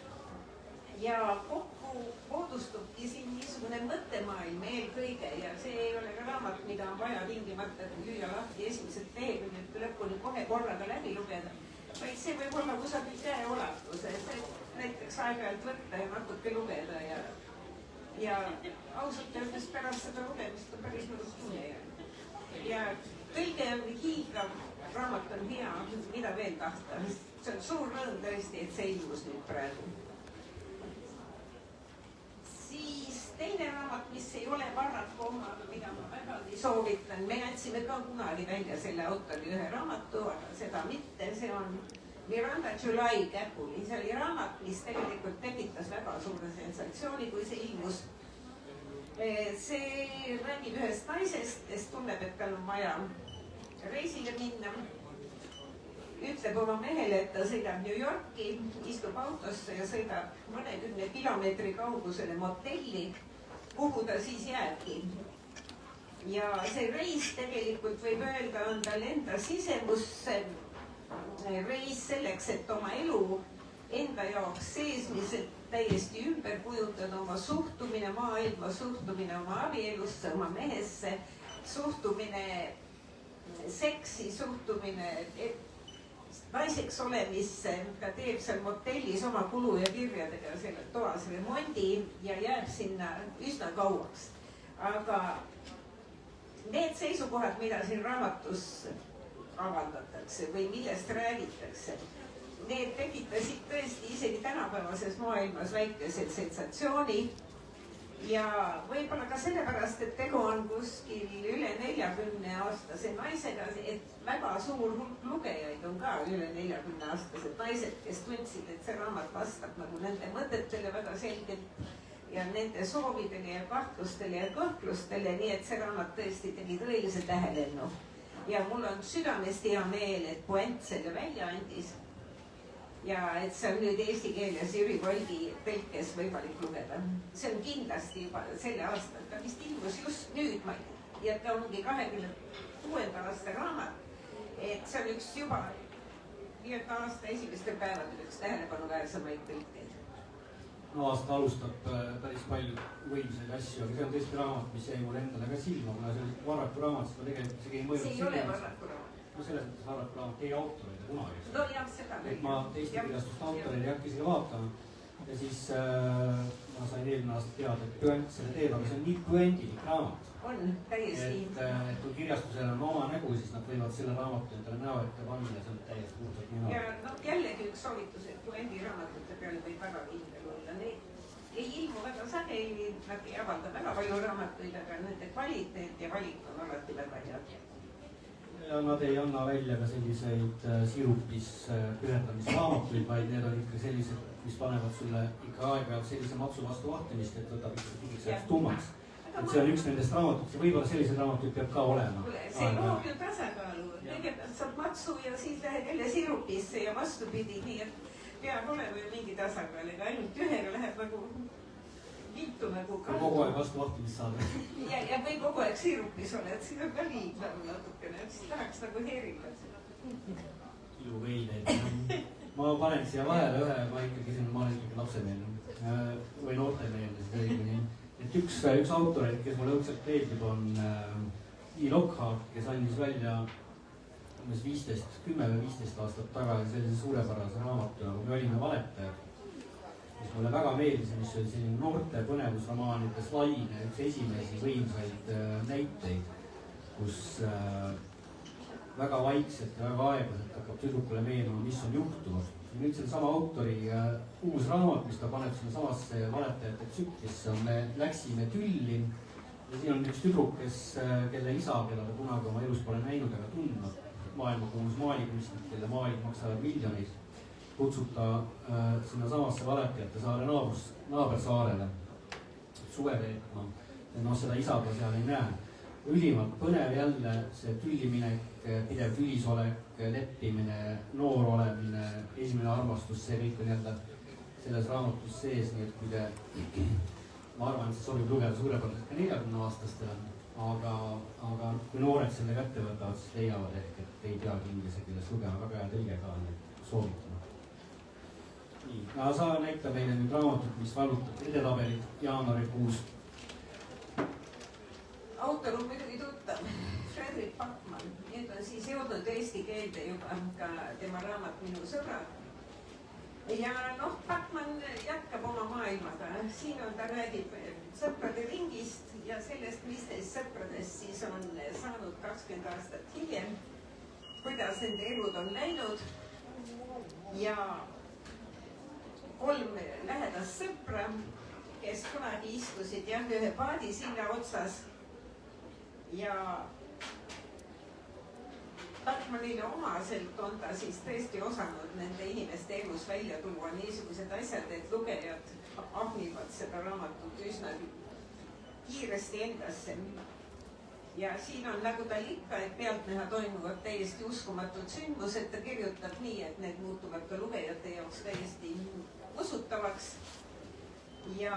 ja kokku moodustubki siin niisugune mõttemaailm eelkõige ja see ei ole ka raamat, mida on vaja tingimata lüüa lahti esimesed leheküljed lõpuni kohe korraga läbi lugeda, vaid see võib olla kusagil käeulatuses, et näiteks aeg-ajalt võtta ja natuke lugeda ja ausalt öeldes pärast seda lugemist on päris mõnus tunne ja tõlge on hiigav, raamat on hea, mida veel tahta, see on suur rõõm tõesti, et see ilmus nüüd praegu. Siis teine raamat, mis ei ole paraku oma, aga mida ma vägagi soovitan, me andsime ka kunagi välja selle autori ühe raamatu, aga seda mitte, see on Miranda July Käpuli, see oli raamat, mis tegelikult tekitas väga suure sensatsiooni, kui see ilmus. See räägib ühest naisest, kes tunneb, et tal on vaja reisile minna. Ütleb oma mehele, et ta sõidab New Yorki, istub autosse ja sõidab mõnekümne kilomeetri kaugusele motelli, kuhu ta siis jääbki. Ja see reis tegelikult võib öelda on tal enda sisemusse reis selleks, et oma elu enda jaoks seesmiselt täiesti ümber kujundada, oma suhtumine maailma, suhtumine oma abielusse, oma mehesse, suhtumine seksi, suhtumine naiseks olemisse, ta teeb seal motellis oma kulu ja kirjadega selle toas remondi ja jääb sinna üsna kauaks. Aga need seisukohad, mida siin raamatus avaldatakse või millest räägitakse, need tekitasid tõesti isegi tänapäevases maailmas väikese sensatsiooni ja võib-olla ka sellepärast, et tegu on kuskil üle 40-aastase naisega, et väga suur hulk lugejaid on ka üle 40-aastased naised, kes tundsid, et see raamat vastab nagu nende mõtetele väga selgelt ja nende soovidele ja kahtlustele ja kõhklustele, nii et see raamat tõesti tegi tõelise tähelennu. Ja mul on südamest hea meel, et Puent selle välja andis. Ja et see on nüüd eesti keeles Jüri Volgi tõlkes võimalik lugeda. See on kindlasti juba selle aasta, ta vist ilmus just nüüd, ja ta ongi 26. aasta raamat. Et see on üks juba 5. aasta esimeste päevadel üks tähelepanuväärsemaid tõlkeid. No aasta alustab päris palju võimsaid asju, aga see on tõesti raamat, mis jäi mulle endale ka silma, kuna see oli Varraku raamat, siis ma tegelikult isegi ei mõelnud. See ei ole Varraku raamat. No selles mõttes Varraku raamat teie autoreid ja kunagi. No jah, seda. Et ma teiste kirjastust autoreid ei hakka isegi vaatama. Ja siis ma sain eelmine aasta teada, et Puent selle teeb, aga see on nii puendilik raamat. On, täiesti. Et kui kirjastusel on oma nägu, siis nad võivad selle raamatu endale näo ette panna ja see on täiesti puhtalt mina. Ja no jällegi üks soovitus, et Puendi raamatute peale võib väga kindel olla. Need ei ilmu väga sageli, nad ei avalda väga palju raamatuid, aga nende kvaliteet ja valik on alati väga head. Ja nad ei anna välja ka selliseid sirupis pühendamisraamatuid, vaid need on ikka sellised, mis panevad sulle ikka aeg-ajalt sellise matsu vastu vahtimist, et võtab ikka pigiks ajaks tummaks. Et see on üks nendest raamatut ja võib-olla sellised raamatuid peab ka olema. See loob ju tasakaalu. Kõigepealt saab matsu ja siis lähed jälle sirupisse ja vastupidi, nii et peab olema ju mingi tasakaal, ega ainult ühega läheb nagu viltu nagu kaldu. Kogu aeg vastu vahtimist saada. Ja või kogu aeg sirupis oled, siin on ka liig nagu natukene, et siis tahaks nagu heerikat. Ilu veile. Ma panen siia vahele ühe, ma olen ikkagi lapsemeelne või noortemeelne siis õiguni. Et üks autoreid, kes mulle õudselt meeldib, on I. Lockhart, kes andis välja 10 või 15 aastat tagasi sellise suurepärase raamatu nagu Me olime valetajad, mis mulle väga meeldis, mis oli selline noorte põnevusromaanides laine üks esimesi võimsaid näiteid, kus väga vaikselt ja väga aeglaselt hakkab tüdrukule meenuma, mis on juhtunud. Nüüd sellesama autori uus raamat, mis ta paneb sinna samasse valetajate tsüklisse, on Me läksime tülli. Ja siin on üks tüdruk, kelle isa, keda ta kunagi oma elus pole näinud ega tundnud, maailmakuulus maalikunstnik, kelle maalid maksavad miljoneid, kutsub ta sinna samasse valetajate saare naabersaarele suve veetma. No seda isa ta seal ei näe. Ülimalt põnev jälle see tülliminek, pidev tülisolek, leppimine, noor olemine, esimene armastus, see kõik on jälle selles raamatus sees, nii et kui te, ma arvan, et see sobib lugeda suurepäraselt ka 40-aastastele, aga kui noored selle kätte võtavad, siis leiavad ehk, et ei peagi inglise keeles lugema, väga hea tõlge ka, soovitama. Nii, sa näita meile nüüd raamatut, mis valutab edetabelit jaanuarikuus. Autor on muidugi tuttav, Fredrik Backman. Nüüd on siis jõudnud eesti keelde juba ka tema raamat Minu sõbrad. Ja noh, Backman jätkab oma maailmaga. Siin on ta räägib sõprade ringist ja sellest, mis neist sõpradest siis on saanud 20 aastat hiljem, kuidas nende elud on läinud ja 3 lähedast sõpra, kes kunagi istusid ühe paadisilla otsas. Ja Backmanile omaselt on ta siis tõesti osanud nende inimeste elus välja tuua niisugused asjad, et lugejad ahmivad seda raamatut üsna kiiresti endasse. Ja siin on nagu tal ikka, et pealtnäha toimuvad täiesti uskumatud sündmused, ta kirjutab nii, et need muutuvad ka lugejate jaoks täiesti usutavaks. Ja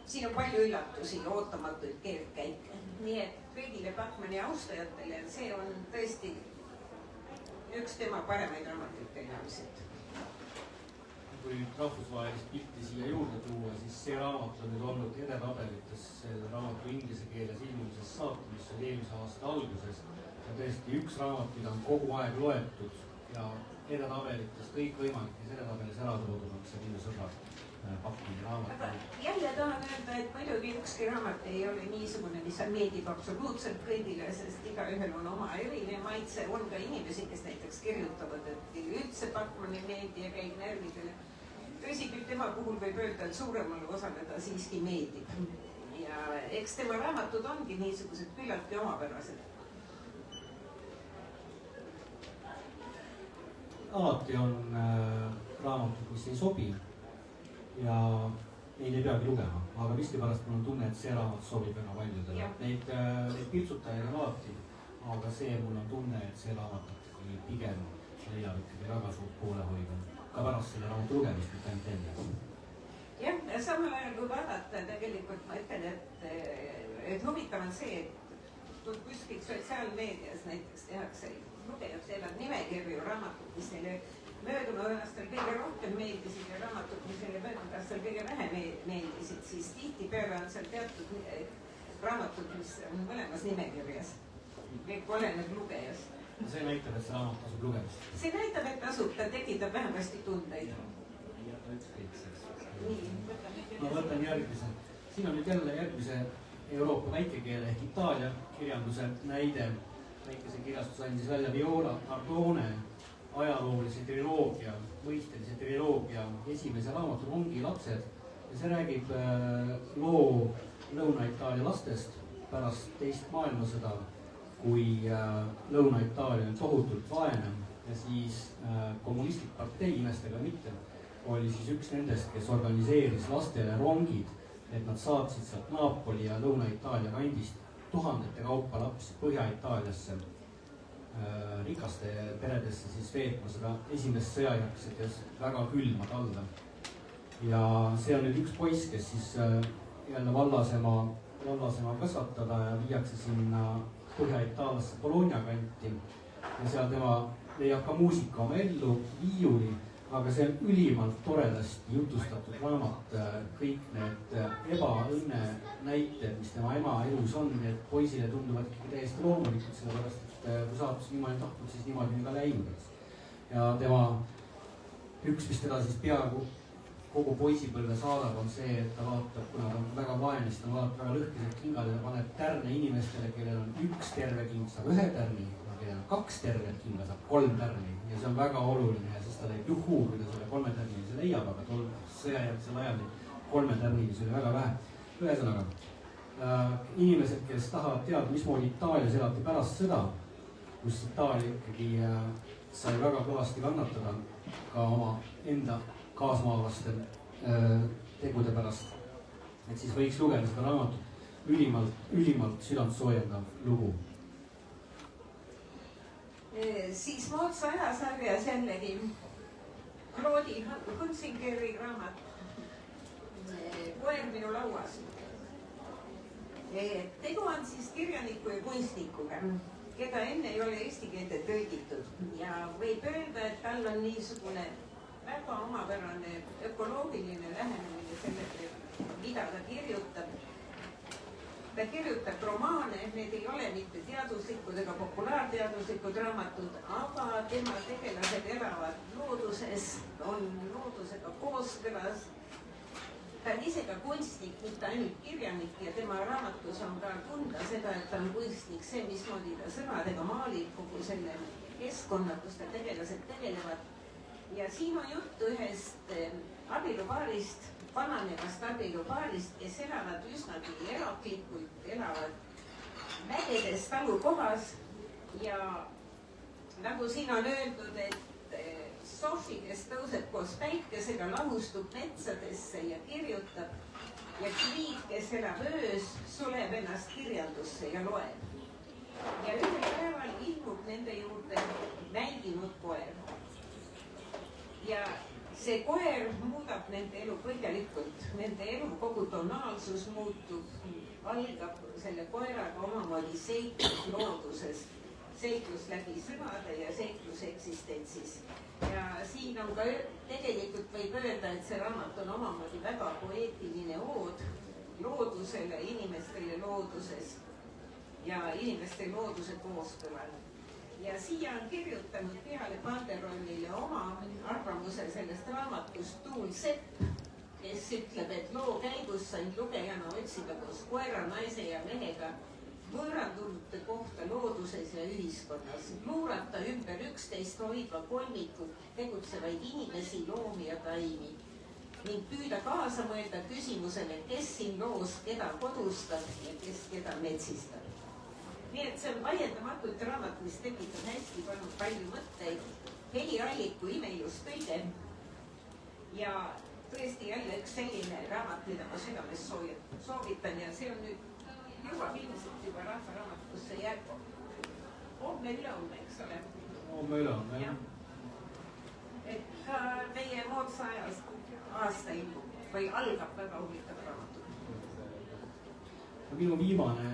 siin on palju üllatusi ja ootamatuid keerdkäike. Nii et kõigile Backmani austajatele see on tõesti üks tema paremaid raamatuid tõenäoliselt. Kui rahvusvahelist pilti siia juurde tuua, siis see raamat on nüüd olnud edetabelites selle raamatu inglise keeles ilmumisest saati, mis oli eelmise aasta alguses. Ja tõesti üks raamat, mida on kogu aeg loetud ja edetabelites kõik võimalik edetabelis ära toodud on see Minu sõbrad Backmani raamat. Aga jälle tahan öelda, et muidugi ükski raamat ei ole niisugune, mis meeldib absoluutselt kõigile, sest igaühel on oma eriline maitse. On ka inimesi, kes näiteks kirjutavad, et üldse Backman ei meeldi ja käib närvidele. Tõsi küll, tema puhul võib öelda, et suuremale osale ta siiski meeldib. Ja eks tema raamatud ongi niisugused küllaltki omapärased. Alati on raamatud, mis ei sobi. Ja neid ei peagi lugema, aga miskipärast mul on tunne, et see raamat sobib väga paljudele. Neid pirtsutajaid on alati, aga see mul on tunne, et see raamat pigem leiab ikkagi väga suurt poolehoidu ka pärast selle raamatu lugemist, mitte ainult enne. jah, samal ajal kui vaadata, tegelikult ma ütlen, et huvitav on see, et kuskil sotsiaalmeedias näiteks tehakse, lugejad nimekirju raamatud, mis neile möödunud aastal kõige rohkem meeldisid ja raamatud, mis neile möödunud aastal kõige vähem meeldisid, siis tihtipeale on seal teatud raamatud, mis on mõlemas nimekirjas. Kõik oleneb lugejast. See näitab, et see raamat tasub lugemist. See näitab, et tasub, ta tekitab vähemasti tundeid. Ma võtan järgmise. Siin on nüüd jälle järgmise Euroopa väikekeele ehk Itaalia kirjanduse näide. Väikese kirjastus andis välja Viola Nardone ajaloolise triloogia, mõistelise triloogia esimese raamatu Rongi lapsed. Ja see räägib loo Lõuna-Itaalia lastest pärast teist maailmasõda, kui Lõuna-Itaalia on tohutult vaene ja siis kommunistlik partei, imestega mitte, oli siis üks nendest, kes organiseeris lastele rongid, et nad saatsid sealt Napoli ja Lõuna-Itaalia kandist tuhandete kaupa lapsi Põhja-Itaaliasse rikaste peredesse siis veetma seda esimest sõjajärgset ja väga külma talve. Ja see on nüüd üks poiss, kes siis jälle vallasema kasvatada ja viiakse sinna Põhja-Itaaliasse Bologna kanti ja seal tema leiab ka muusika oma ellu, viiuli, aga see on ülimalt toredasti jutustatud raamat. Kõik need ebaõnne näited, mis tema ema elus on, need poisile tunduvad täiesti loomulikult, sellepärast et kui saatus niimoodi tahtnud, siis niimoodi on ka läinud. Ja tema üks, mis teda siis peaaegu kogu poisipõlve saadab, on see, et ta vaatab, kuna ta on väga vaene, siis ta vaatab väga lõhkised kingad ja paneb tärne inimestele, kellel on üks terve king, saab ühe tärni, kellel on kaks tervet kinga, saab 3 tärni ja see on väga oluline ja siis ta teeb juhuu, kui ta selle 3 tärnilise leiab, aga tol sõjajärgsel ajal 3 tärnilisi oli väga vähe. Ühesõnaga, inimesed, kes tahavad teada, mismoodi Itaalias elati pärast sõda, kus Itaalia ikkagi sai väga kõvasti kannatada ka oma enda kaasmaalaste tegude pärast. Et siis võiks lugeda seda raamatut, ülimalt südant soojendav lugu. Siis Mootsa ajasarjas jällegi Claudi Hunsingeri raamat Koer minu lauas. Tegu on siis kirjaniku ja kunstnikuga, keda enne ei ole eesti keelde tõlgitud ja võib öelda, et tal on niisugune väga omapärane ökoloogiline lähenemine sellele, mida ta kirjutab. Ta kirjutab romaane, need ei ole mitte teaduslikud ega populaarteaduslikud raamatud, aga tema tegelased elavad looduses, on loodusega kooskõlas. Ta on ise ka kunstnik, mitte ainult kirjanik ja tema raamatus on ka tunda seda, et ta on kunstnik, see, mismoodi ta sõnadega maalib kogu selle keskkonna, kus ta tegelased tegelevad. Ja siin on juttu ühest abielupaarist, vananevast abielupaarist, kes elavad üsnagi eraklikult, elavad mägedes talukohas ja nagu siin on öeldud, et Sofi, kes tõuseb koos päikesega, lahustub metsadesse ja kirjutab ja Kriit, kes elab öös, suleb ennast kirjandusse ja loeb. Ja ühel päeval ilmub nende juurde mänginud koer. Ja see koer muudab nende elu põhjalikult, nende elu kogu tonaalsus muutub, algab selle koeraga omamoodi seiklus looduses, seiklus läbi sõnade ja seiklus eksistentsis. Ja siin on ka tegelikult võib öelda, et see raamat on omamoodi väga poeetiline ood loodusele, inimestele looduses ja inimeste looduse kooskõlal. Ja siia on kirjutanud peale Banderollile oma arvamuse sellest raamatust Tuul Sepp, kes ütleb, et loo käigus sain lugejana otsida koos koera, naise ja mehega võõrandunute kohta looduses ja ühiskonnas, luurata ümber 11 hoidva kolmiku tegutsevaid inimesi, loomi ja taimi ning püüda kaasa mõelda küsimusele, kes siin loos keda kodustab ja kes keda metsistab. Nii et see on vaieldamatult raamat, mis tekitab hästi palju mõtteid, helialliku imeilus tõlge ja tõesti jälle üks selline raamat, mida ma südames soovitan ja see on nüüd jõuab ilmselt juba Rahvaraamatusse jääb homme-ülehomme, eks ole. Homme-ülehomme, jah. Et ka meie moodsa ajast aasta ilmub või algab väga huvitav raamat. Minu viimane,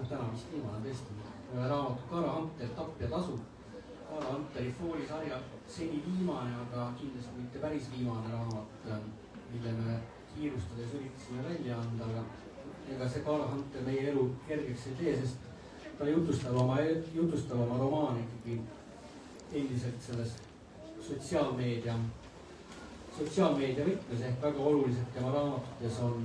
täna vist viimane tõesti, raamatu Kaara Hunter, Tapp ja tasu. Kaara Hunteri foolisarja seni viimane, aga kindlasti mitte päris viimane raamat, mille me kiirustades üritasime välja anda, aga ega see Kaara Hunter meie elu kergeks ei tee, sest ta jutustab oma romaani ikkagi endiselt selles sotsiaalmeedia võtmes ehk väga oluliselt tema raamatutes on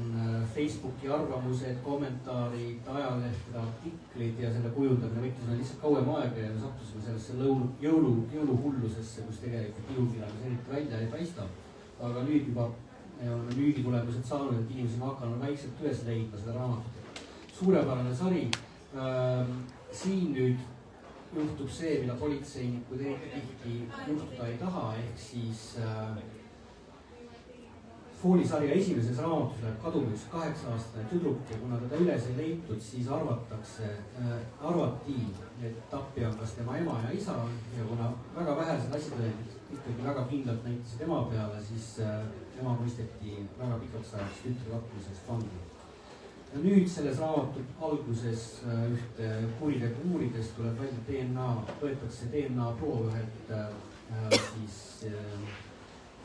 Facebooki arvamused, kommentaarid, ajalehtede artiklid ja selle kujundamine võttis meil lihtsalt kauem aega ja me sattusime sellesse jõuluhullusesse, kus tegelikult ilukirjandus eriti välja ei paista. Aga nüüd juba me oleme müügi tulemused saanud, et inimesed on hakanud väikselt üles leidma seda raamatut. Suurepärane sari. Siin nüüd juhtub see, mida politseinikud eriti tihti juhtuda ei taha, ehk siis foolisarja esimeses raamatus läheb kaduma üks 8-aastane tüdruk ja kuna teda üles ei leitud, siis arvati, et tapja on kas tema ema ja isa ja kuna väga vähesed asjatõendid ikkagi väga kindlalt näitasid ema peale, siis ema mõisteti väga pikaks ajaks tütre tapmisest vangi. Ja nüüd selles raamatu alguses ühte kuritegu uurides tuleb välja DNA, võetakse DNA proov ühelt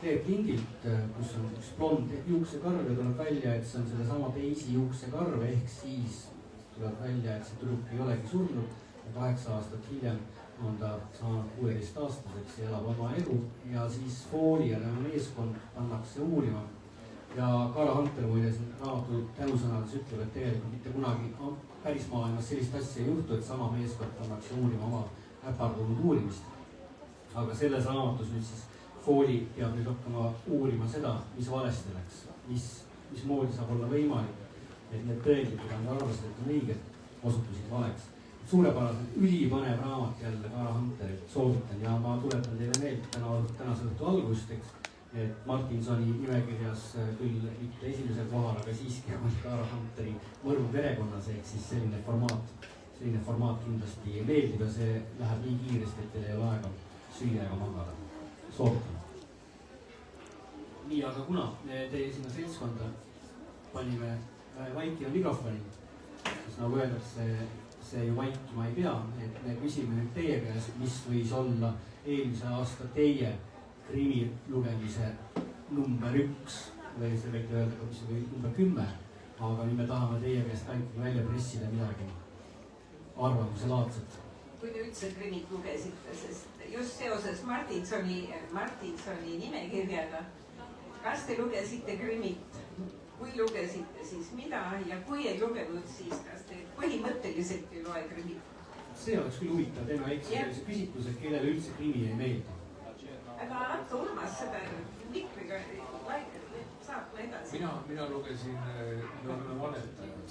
teeplindilt, kus on üks blond juuksekarv ja tuleb välja, et see on sellesama teisi juuksekarv, ehk siis tuleb välja, et see tüdruk ei olegi surnud ja 8 aastat hiljem on ta saanud 16-aastaseks ja elab oma elu ja siis fooli ja meeskond pannakse uurima. Ja Kaara Hunter muide raamatu tänusõnades ütleb, et tegelikult mitte kunagi päris maailmas sellist asja ei juhtu, et sama meeskond pannakse uurima oma äpardunud uurimist. Aga selles raamatus nüüd siis fooli peab nüüd hakkama uurima seda, mis valesti läks, mismoodi saab olla võimalik, et need tõendid, mida me arvasid, et on õiged, osutusid valeks. Suurepäraselt ülipõnev raamat jälle Kaara Hunterit soovitan ja ma tuletan teile meelde tänase õhtu algusteks, et Martinsoni nimekirjas küll mitte esimesel kohal, aga siiski on Kaara Hunteri Mõrv perekonnas, ehk siis selline formaat kindlasti meeldib ja see läheb nii kiiresti, et teil ei ole aega süüa ega magada. Soovitan. Nii, aga kuna teie sinna seltskonda panime vaikima mikrofoni, siis nagu öeldakse, see ju vaikima ei pea, et me küsime nüüd teie käest, mis võis olla eelmise aasta teie krimi lugemise number 1 või see võite öelda ka, mis oli number 10, aga nüüd me tahame teie käest ainult välja pressida midagi arvamuse laadset. Kui te üldse krimit lugesite, sest just seoses Martinsoni nimekirjaga, kas te lugesite krimit? Kui lugesite, siis mida ja kui ei lugenud, siis kas te põhimõtteliselt ei loe krimit? See oleks küll huvitav, teeme väikse küsitluse, kellele üldse krimi ei meeldi. Aga Anto Urmas seda mikriga saab edasi. Mina lugesin Me oleme valetanud.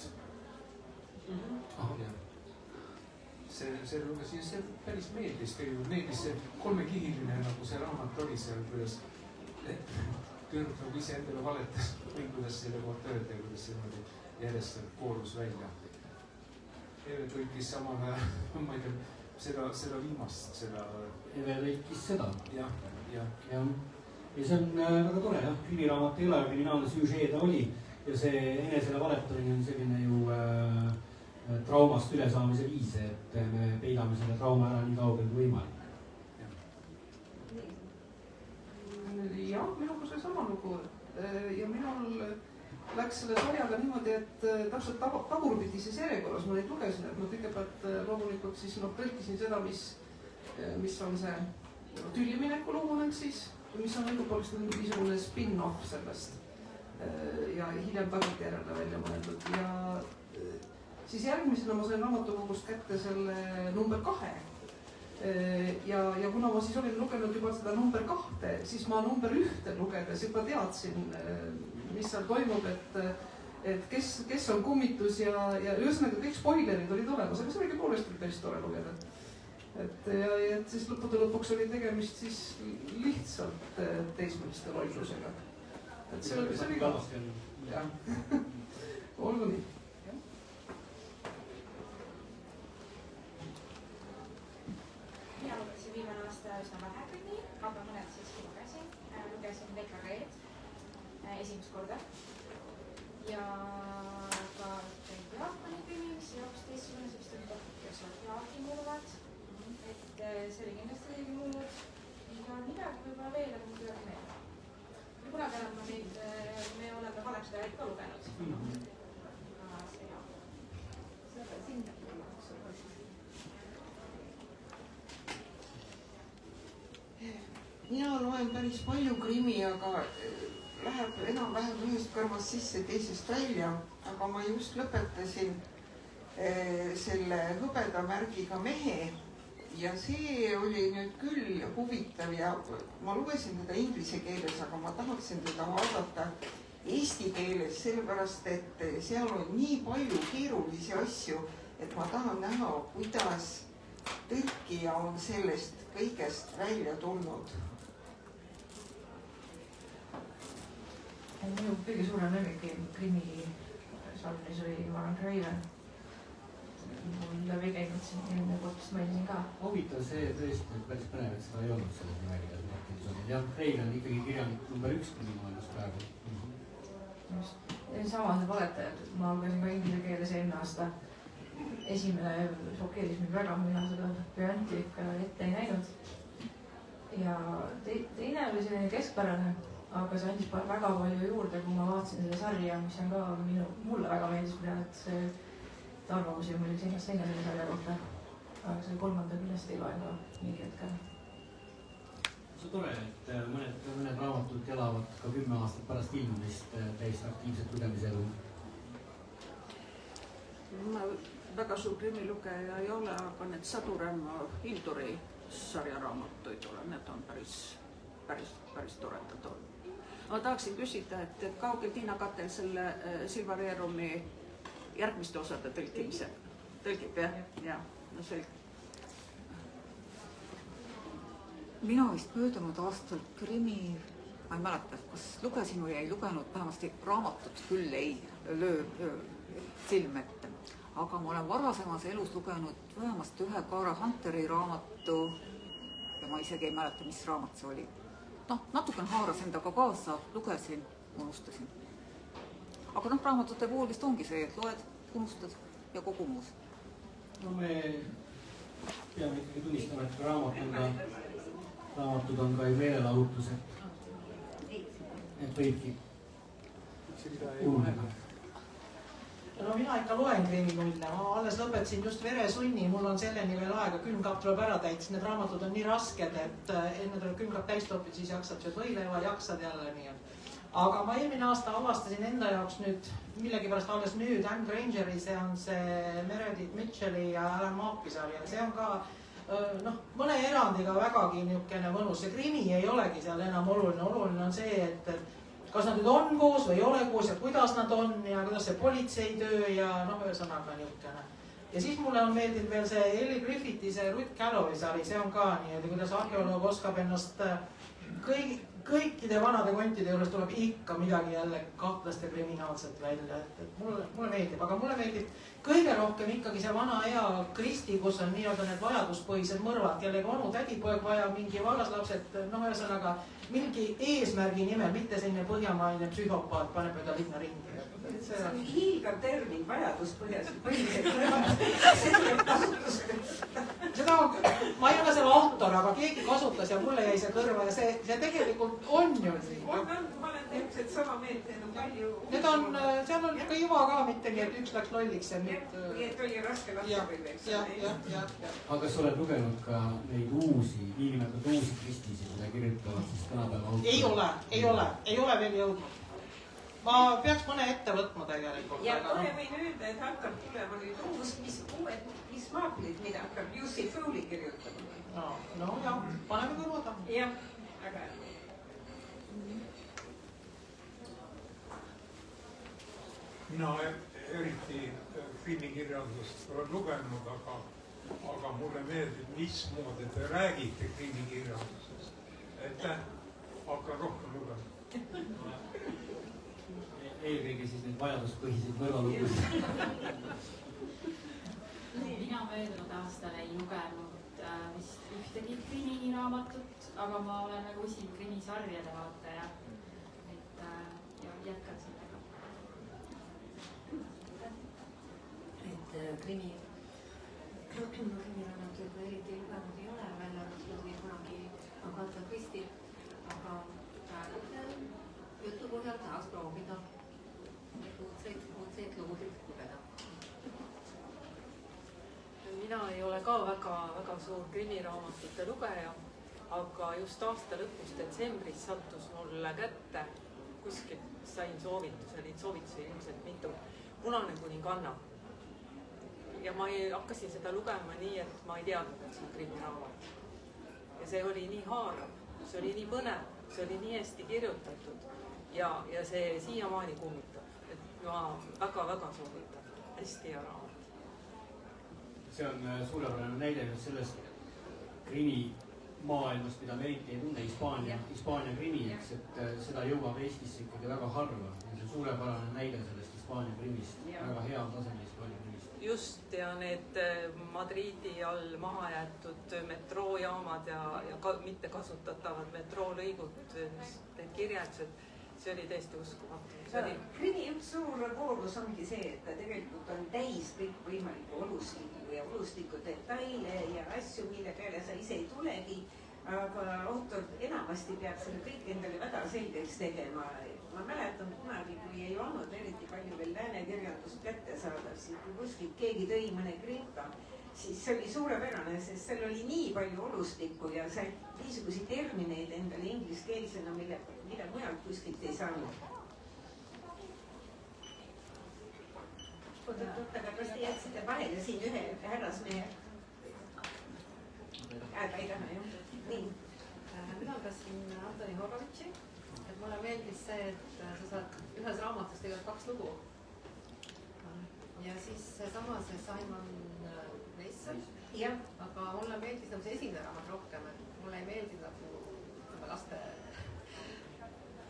See lugesin, see päris meeldis, meeldis see kolmekihiline, nagu see raamat oli seal, kuidas tüdruk nagu ise endale valetas või kuidas selle kohta öelda ja kuidas see järjest koorus välja. Eve tõlkis samal ajal, ma ei tea, seda viimast, seda... Eve tõlkis seda? Ja see on väga tore, jah. Krimiraamat ei ole, kriminaalne süžee ta oli ja see enesele valetamine on selline ju traumast ülesaamise viis, et me peidame selle trauma ära nii kaugel kui võimalik. Jah, minuga see sama lugu ja minul läks selle sarjaga niimoodi, et täpselt tagurpidises järjekorras ma neid lugesin, et ma kõigepealt loomulikult siis tõlkisin seda, mis on see tüllimineku lugu siis, mis on õigupoolest niisugune spin-off sellest ja hiljem tagantjärele välja mõeldud ja siis järgmisena ma sain raamatukogust kätte selle number 2 ja kuna ma siis olin lugenud juba seda number 2, siis ma number 1 lugedes juba teadsin, mis seal toimub, et kes on kummitus ja ühesõnaga kõik spoilerid olid olemas, aga see oli poolest päris tore lugeda. et siis lõppude lõpuks oli tegemist siis lihtsalt teismeliste loidlusega. Et see oli ka. Jah, olgu nii. Mina lugesin viimane aasta üsna vähe Krimmi, aga mõned siiski lugesin. Lugesin VKG-d esimest korda. Ja ka Jaapani Krimmi, mis jaoks teistsugune, sest on Jaagi murvad. Et see oli kindlasti muud. Ja midagi võib-olla veel, aga mul kuidagi meelde. Kunagi olen ma neid, me oleme Valemsteed ka lugenud. See jah. Seda sinna mina loen päris palju Krimmi, aga läheb enam-vähem ühest kõrvast sisse, teisest välja. Aga ma just lõpetasin selle hõbedamärgiga Mehe ja see oli nüüd küll huvitav ja ma lugesin teda inglise keeles, aga ma tahaksin teda vaadata eesti keeles, sellepärast et seal on nii palju keerulisi asju, et ma tahan näha, kuidas tõlkija on sellest kõigest välja tulnud. Minu kõige suurem lemmik Krimmi žanris oli Warren Craven. Mul läbi käinud siin eelmine kord, mis mainisin ka. Huvitav see tõesti, et päris põnev, et seda ei olnud selles nimekirjas. Jah, Craven on ikkagi kirjanik number 1 minu maailmas praegu. Sama see valetajad. Ma lugesin ka inglise keeles eelmine aasta. Esimene šokeeris mind väga, mina seda Bryanti ikka ette ei näinud. Ja teine oli selline keskpärane, aga see andis väga palju juurde, kui ma vaatasin selle sarja, mis on ka mulle väga meeldis, et arvamusi on muidugi seinast seina selle sarja kohta. Aga see kolmanda kindlasti ei loen ka mingi hetkel. See on tore, et mõned raamatud elavad ka 10 aastat pärast ilmumist täiesti aktiivset lugemiselu. Ma väga suur Krimmi lugeja ei ole, aga need Sadu Rämma Hilduri sarjaraamatuid olen, need on päris toredad olnud. Ma tahaksin küsida, et kaugel Tiina Katel selle Silverierumi järgmiste osade tõlkimise tõlgib, jah? Ja, no selge. Mina vist möödunud aastal Krimmi, ma ei mäleta, kas lugesin või ei lugenud, vähemasti raamatut küll ei löö silm ette. Aga ma olen varasemas elus lugenud vähemasti ühe Cara Hunteri raamatu ja ma isegi ei mäleta, mis raamat see oli. Natuken haaras endaga kaasa, lugesin, unustasin. Aga raamatute puhul vist ongi see, et loed, unustad ja kogu muus. No me peame ikkagi tunnistama, et raamatud on ka ju meelelahutused. Et võibki ununeda. No mina ikka loen Krimmi. Ma alles lõpetasin just Veresunni, mul on selleni veel aega, külmkapp tuleb ära täits. Need raamatud on nii rasked, et enne tuleb külmkapp täis topid, siis jaksad sööd võileiva, jaksad jälle nii. Aga ma eelmine aasta avastasin enda jaoks nüüd, millegipärast alles nüüd Anne Grangeri, see on see Meredith Mitchelli ja Alan Maapi sari. See on ka mõne erandiga vägagi niisugune mõnus. See Krimmi ei olegi seal enam oluline. Oluline on see, et kas nad nüüd on koos või ei ole koos ja kuidas nad on ja kuidas see politseitöö ja ühesõnaga niisugune. Ja siis mulle on meeldinud veel see Ellie Griffith'i, see Ruth Galloway sari, see on ka nii, kuidas arheoloog oskab ennast kõikide vanade kontide juures tuleb ikka midagi jälle kahtlast ja kriminaalset välja. Mulle meeldib, aga mulle meeldib kõige rohkem ikkagi see vana hea Kristi, kus on nii-öelda need vajaduspõhised mõrvad, kellega onu tädipoeg vaja mingi vallaslapsed, ühesõnaga mingi eesmärgi nimel, mitte selline põhjamaine psühhopaat paneb ühda linna ringi. See on hiilgav termin, vajaduspõhised. Seda on, ma ei ole selle autor, aga keegi kasutas ja mulle jäi see kõrva ja see tegelikult on ju nii. Ma olen täpselt sama meelt, need on palju... Need on, seal on ka juba ka mitte nii, et üks läks lolliks ja nüüd... Et oli raske lapsepõlveks. Ja. Aga sa oled lugenud ka neid uusi, niinimetatud uusi kristisi, mida kirjutavad siis tänapäeva autorid? Ei ole veel jõudnud. Ma peaks mõne ette võtma tegelikult. Ja kohe võin öelda, et hakkab tulema nüüd uus, mis maaklid, mida hakkab Jussi Fowley kirjutama. No jah, paneme kõrvada. Jah, aga... Mina eriti filmikirjandust olen lugenud, aga aga mulle meeldib, mismoodi te räägite krimikirjandusest. Aitäh, hakkan rohkem lugema. Eelkõige siis neid vajaduspõhiseid kõrvalugusid. Mina möödunud aastal ei lugenud vist ühtegi kriminiraamatut, aga ma olen nagu usin krimisarjade vaataja. Et ja jätkan sellega. Et krimiraamatut ma eriti lugenud ei ole, välja arvatud kunagi Agatha Christie, aga praegu jutu põhjal tahaks proovida uudseid lugusid lugeda. Mina ei ole ka väga suur krimiraamatute lugeja, aga just aasta lõpus detsembris sattus mulle kätte kuskilt, sain soovituse, neid soovitusi ilmselt mitu, Punane kuninganna. Ja ma hakkasin seda lugema nii, et ma ei teadnud, et see on krimiraamat. Ja see oli nii haarav, see oli nii põnev, see oli nii hästi kirjutatud ja see siiamaani kummitab. Et ma väga soovitan, hästi hea raamat. See on suurepärane näide sellest krimimaailmast, mida me eriti ei tunne, Hispaania krimi, eks, et seda jõuab Eestisse ikkagi väga harva. See on suurepärane näide sellest Hispaania krimist, väga hea taseme Hispaania krimist. Just, ja need Madridi all maha jäetud metroojaamad ja mitte kasutatavad metroolõigud, need kirjeldused, see oli täiesti uskumatu. Krimi üks suur koormus ongi see, et ta tegelikult on täis kõikvõimalikku olustikku ja olustiku detaile ja asju, mille peale sa ise ei tulegi, aga autor enamasti peab selle kõik endale väga selgeks tegema. Ma mäletan kunagi, kui ei olnud eriti palju veel läänekirjandust kättesaadav, siis kui kuskilt keegi tõi mõne krimpa, siis see oli suurepärane, sest seal oli nii palju olustikku ja sai niisuguseid termineid endale ingliskeelsena, mida mujalt kuskilt ei saanud. Oota, kas te jätsite vahele siin ühe härrasmehe? Ei taha, jah. Nii. Mina lugesin Antoni Horowitši, et mulle meeldis see, et sa saad ühes raamatus tegelikult 2 lugu. Ja siis seesama see Simon Mason, aga mulle meeldis nagu see esimene raamat rohkem, et mulle ei meeldi nagu laste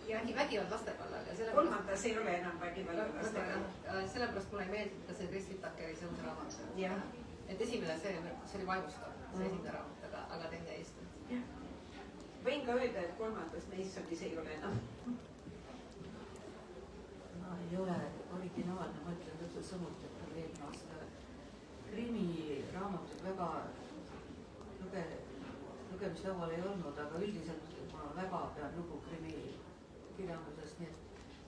vägivald laste kallal. Kolmandas ei ole enam vägivald laste kallal. Sellepärast mulle ei meeldi ka see Kristi Takeri see uus raamat. Et esimene see oli vaimustav, see esimene raamat, aga teine ei istu. Võin ka öelda, et kolmandas Masonis ei ole enam. No ei ole originaalne, ma ütlen täpselt samuti, et tal eelmine aasta krimiraamatid väga lugemislaual ei olnud, aga üldiselt ma väga pean lugu krimikirjandusest, nii et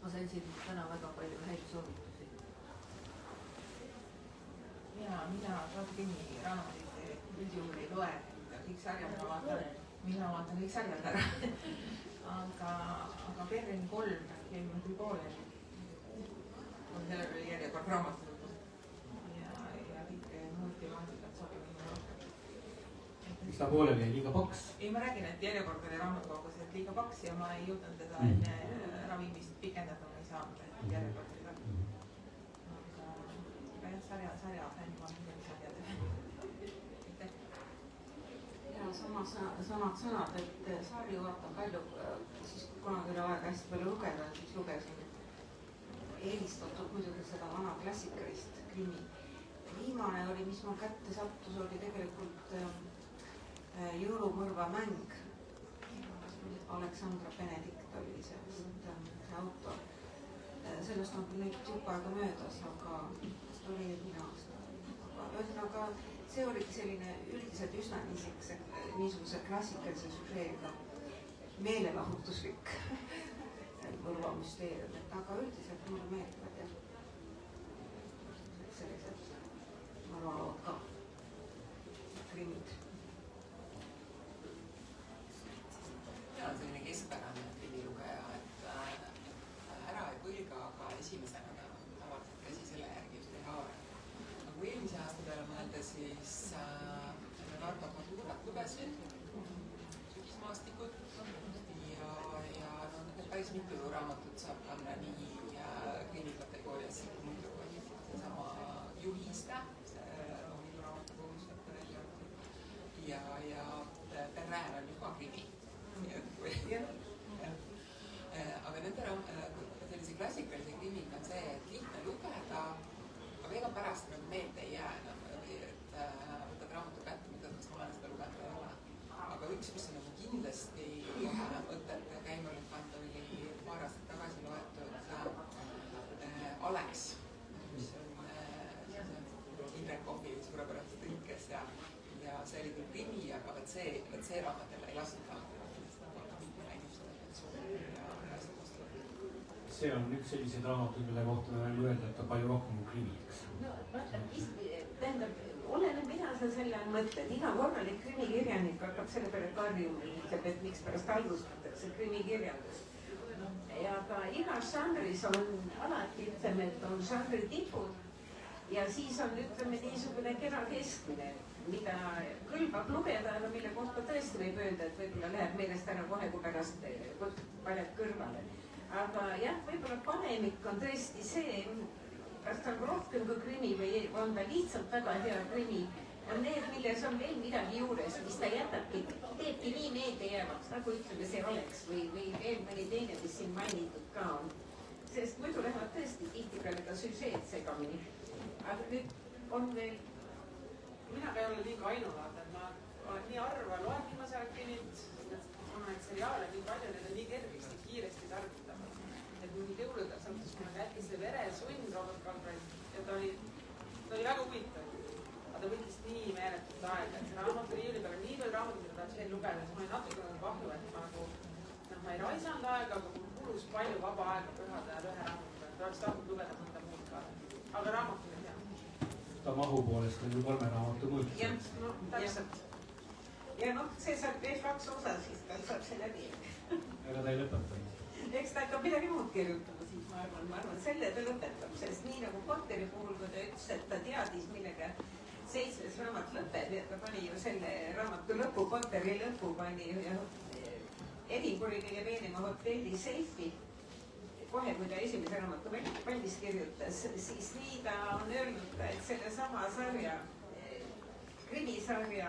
ma sain siin täna väga palju häid soovitusi. Mina ka krimiraamatuid üldjuhul ei loe, kõik sarjad ma vaatan kõik sarjad ära. aga Perrin 3 jäi mul küll pooleli. Sellel oli järjekord raamatut. Ja kõike muud temaatikat sobib minu rohkem. Miks ta pooleli jäi, liiga paks? Ei, ma räägin, et järjekord oli raamatukogus liiga paks ja ma ei jõudnud teda enne ravimist pikendada, ma ei saanud järjekord oli väga. Aga jah, sarja fänn ma olen sarjadele. Ja samad sõnad, et sarju vaatan palju, siis kunagi oli aega hästi palju lugeda, siis lugesin eelistatud muidugi seda vana klassikalist krimi. Viimane oli, mis mul kätte sattus, oli tegelikult Jõulumõrva mäng. Aleksandra Benedikt oli see autor. Sellest on küll nüüd juba aega möödas, aga see oli eelmine aasta. Ühesõnaga, see oligi selline üldiselt üsna niisuguse klassikalise süžeega meelelahutuslik mõrvamüsteerium, aga üldiselt mulle meeldivad jah sellised mõrvalood ka, krimid. Mina olen selline keskpärane krimilugeja, et ära ei põlga, aga esimesena tavaliselt käsi selle järgi just ei haara. Nagu eelmise aasta peale mõelda, siis Narva Madurat lugesin, sügismaastikud ja päris mitu raamatut saab panna nii krimikategooriasse kui muidu. Seesama Juhista, raamatukogus ja Perrin on juba krimi. Aga nende sellise klassikalise krimiga on see, et lihtne lugeda, aga ega pärast nagu meelde ei jää enam. Et võtad raamatu kätte, mõtled, kas ma olen seda lugenud või ei ole. Aga üks, mis on nagu kindlasti mõtet käima lükanud, oli paar aastat tagasi loetud Alex, mis on Indrek Kohvi suurepärases tõlkes ja see oli küll krimi, aga see raamat jälle ei lasknud lahti. See on üks selliseid raamatuid, mille kohta me võime öelda, et on palju rohkem kui krimi, eks? No, tähendab, oleneb, mida sa selle mõtled. Iga korralik krimikirjanik hakkab selle peale karjuma, ütleb, et miks pärast alustatakse krimikirjandust. Ja ka igas žanris on alati, ütleme, et on žanri tipud ja siis on, ütleme, niisugune kera keskmine, mida kõlbab lugeda, aga mille kohta tõesti võib öelda, et võib-olla läheb meelest ära kohe, kui pärast paned kõrvale. Aga jah, võib-olla panemik on tõesti see, kas ta on rohkem kui krimi või on ta lihtsalt väga hea krimi, on need, milles on veel midagi juures, mis ta jätabki, teebki nii meeldejäävaks, nagu ütleme see Alex või veel mõni teine, mis siin mainitud ka on. Sest muidu lähevad tõesti tihtipeale ka süžeed segamini. Aga nüüd on veel... Mina ka ei ole liiga ainulaadne, ma olen nii harva loen viimase aeg krimit, on neid seriaale nii palju, need on nii kergesti, kiiresti tarvitavad. Et mingid jõuludel sattus mulle kätte see Veresund Robert Galbraith ja ta oli väga huvitav. Aga ta võttis nii meeletut aega, et see raamat riiuli peal on nii palju raamatuid, mida tahaks veel lugeda, siis ma olin natuke kahju, et ma ei raisanud aega, aga mul kulus palju vaba aega pühade ja ühe raamatu peal. Ta oleks tahtnud lugeda mõnda muud ka. Aga raamat oli hea. Ta mahu poolest on ju 3 raamatu mõõt. Jah, no täpselt. Ja noh, see saab veel 2 osa, siis ta saab see läbi. Ega ta ei lõpeta. Eks ta hakkab midagi muud kirjutama, siis ma arvan, selle ta lõpetab, sest nii nagu Potteri puhul, kui ta ütles, et ta teadis, millega 7. raamat lõpeb ja ta pani ju selle raamatu lõpu, Potteri lõpu pani Edinburghi kõige veenima hotelli seifi. Kohe, kui ta esimese raamatu valmis kirjutas, siis nii ta on öelnud ka, et selle sama sarja, krimisarja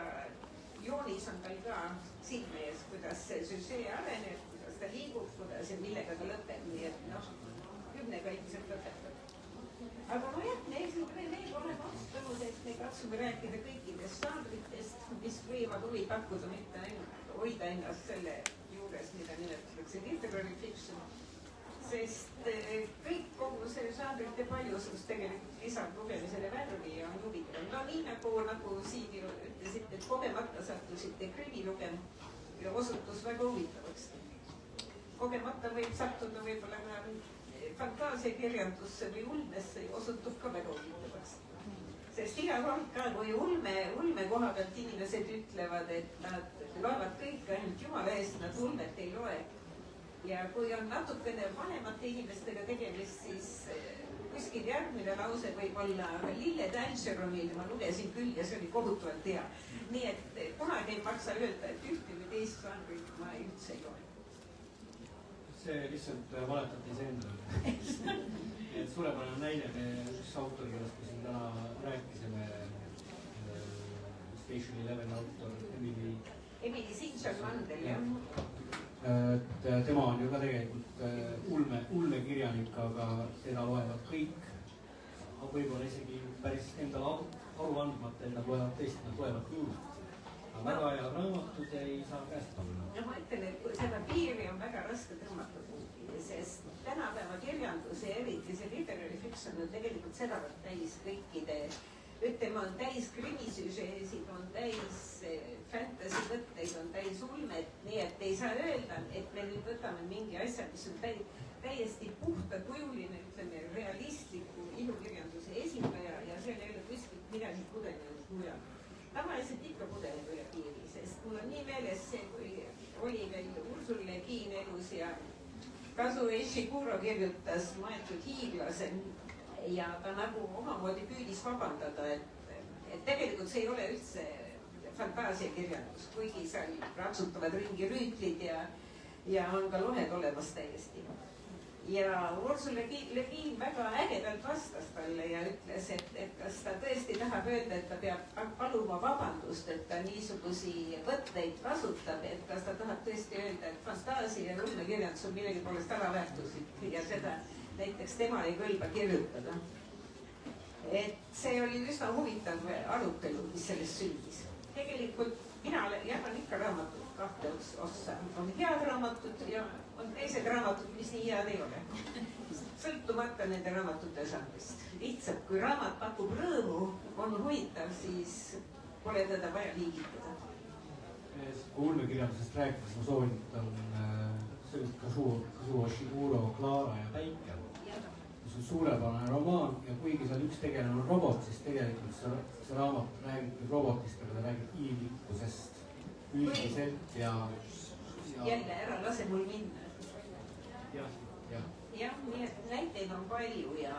joonis on tal ka silme ees, kuidas see süžee areneb, kuidas ta liigub, kuidas ja millega ta lõpeb, nii et noh, 10-ga ilmselt lõpetab. Aga nojah, meil pole vastanud, et me katsume rääkida kõikidest žanritest, mis võivad huvi pakkuda, mitte ainult hoida ennast selle juures, mida nimetatakse literary fiction. Sest kõik kogu see žanrite paljusus tegelikult lisab lugemisele värvi ja on huvitav. No nii nagu siin ütlesite, et kogemata sattusite krimi lugema ja osutus väga huvitavaks. Kogemata võib sattuda võib-olla ka fantaasiakirjandusse või ulmesse ja osutub ka väga huvitavaks. Sest iga kord ka, kui ulme koha pealt inimesed ütlevad, et nad loevad kõik ainult Jumala eest, nad ulmet ei loe. Ja kui on natukene vanemate inimestega tegemist, siis kuskil järgmine lause võib olla Lille Dancheronil, ma lugesin küll ja see oli kohutavalt hea. Nii et kunagi ei maksa öelda, et ühte või teist žanrit ma üldse ei loe. See lihtsalt valetati iseendale. Et suurepärane näide, üks autor, kellest me siin täna rääkisime, Station 11 autor Emily Sinchar-Mandel, jah. Tema on ju ka tegelikult ulmekirjanik, aga teda loevad kõik. Võib-olla isegi päris endale aru andmata, et nad loevad teist, nad loevad küll. Aga väga hea raamatud ei saa käest panna. Ja ma ütlen, et seda piiri on väga raske tõmmata punkti, sest tänapäeva kirjandus ja eriti see literary fiction on tegelikult sedavõrd täis kõikide, ütleme, on täis krimisüžeesid, on täis fantasy võtteid, on täis ulmet, nii et ei saa öelda, et me nüüd võtame mingi asja, mis on täiesti puhtakujuline, ütleme, realistliku ilukirjanduse esindaja ja seal ei ole kuskilt midagi pudenenud mujal. Tavaliselt ikka pudeneb üle piiri, sest mul on nii meeles see, kui oli veel Ursula Le Guin elus ja Kazuo Ishiguro kirjutas Maetud hiiglase ja ta nagu omamoodi püüdis vabandada, et tegelikult see ei ole üldse fantaasiakirjandus, kuigi seal ratsutavad ringi rüütlid ja on ka lohed olemas täiesti. ja Ursula Le Guin väga ägedalt vastas talle ja ütles, et kas ta tõesti tahab öelda, et ta peab paluma vabandust, et ta niisugusi võtteid kasutab, et kas ta tahab tõesti öelda, et fantaasia ja ulmekirjandus on millegi poolest alaväärtuslik ja seda näiteks tema ei kõlba kirjutada. Et see oli üsna huvitav arutelu, mis sellest sündis. Tegelikult mina jagan ikka raamatut kahte ossa. On head raamatud ja on teised raamatud, mis nii head ei ole. Sõltumata nende raamatute žanrist. Lihtsalt, kui raamat pakub rõõmu, on huvitav, siis pole teda vaja liigitada. Ulmekirjandusest rääkides ma soovitan Kazuo Ishiguro Clara ja päike. See on suurepärane romaan ja kuigi seal üks tegelane on robot, siis tegelikult see raamat räägib robotist, aga ta räägib inimlikkusest üldiselt ja... Jälle, ära lase mul minna. Jah, nii et näiteid on palju ja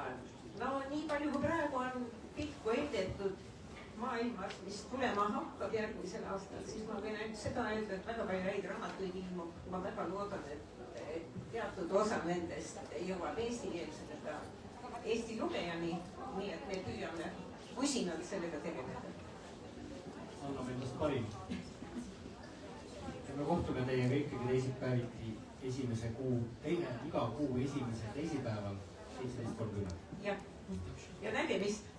no nii palju, kui praegu on pikku heidetud maailmas, mis tulema hakkab järgmisel aastal, siis ma võin ainult seda öelda, et väga palju häid raamatuid ilmub. Ma väga loodan, et teatud osa nendest jõuab eestikeelsele ka Eesti lugejani, nii et me püüame usinalt sellega tegeleda. Anname endast parim. Ja me kohtume teiega ikkagi teisipäeviti iga kuu esimese teisipäeval 17.30. Ja nägemist!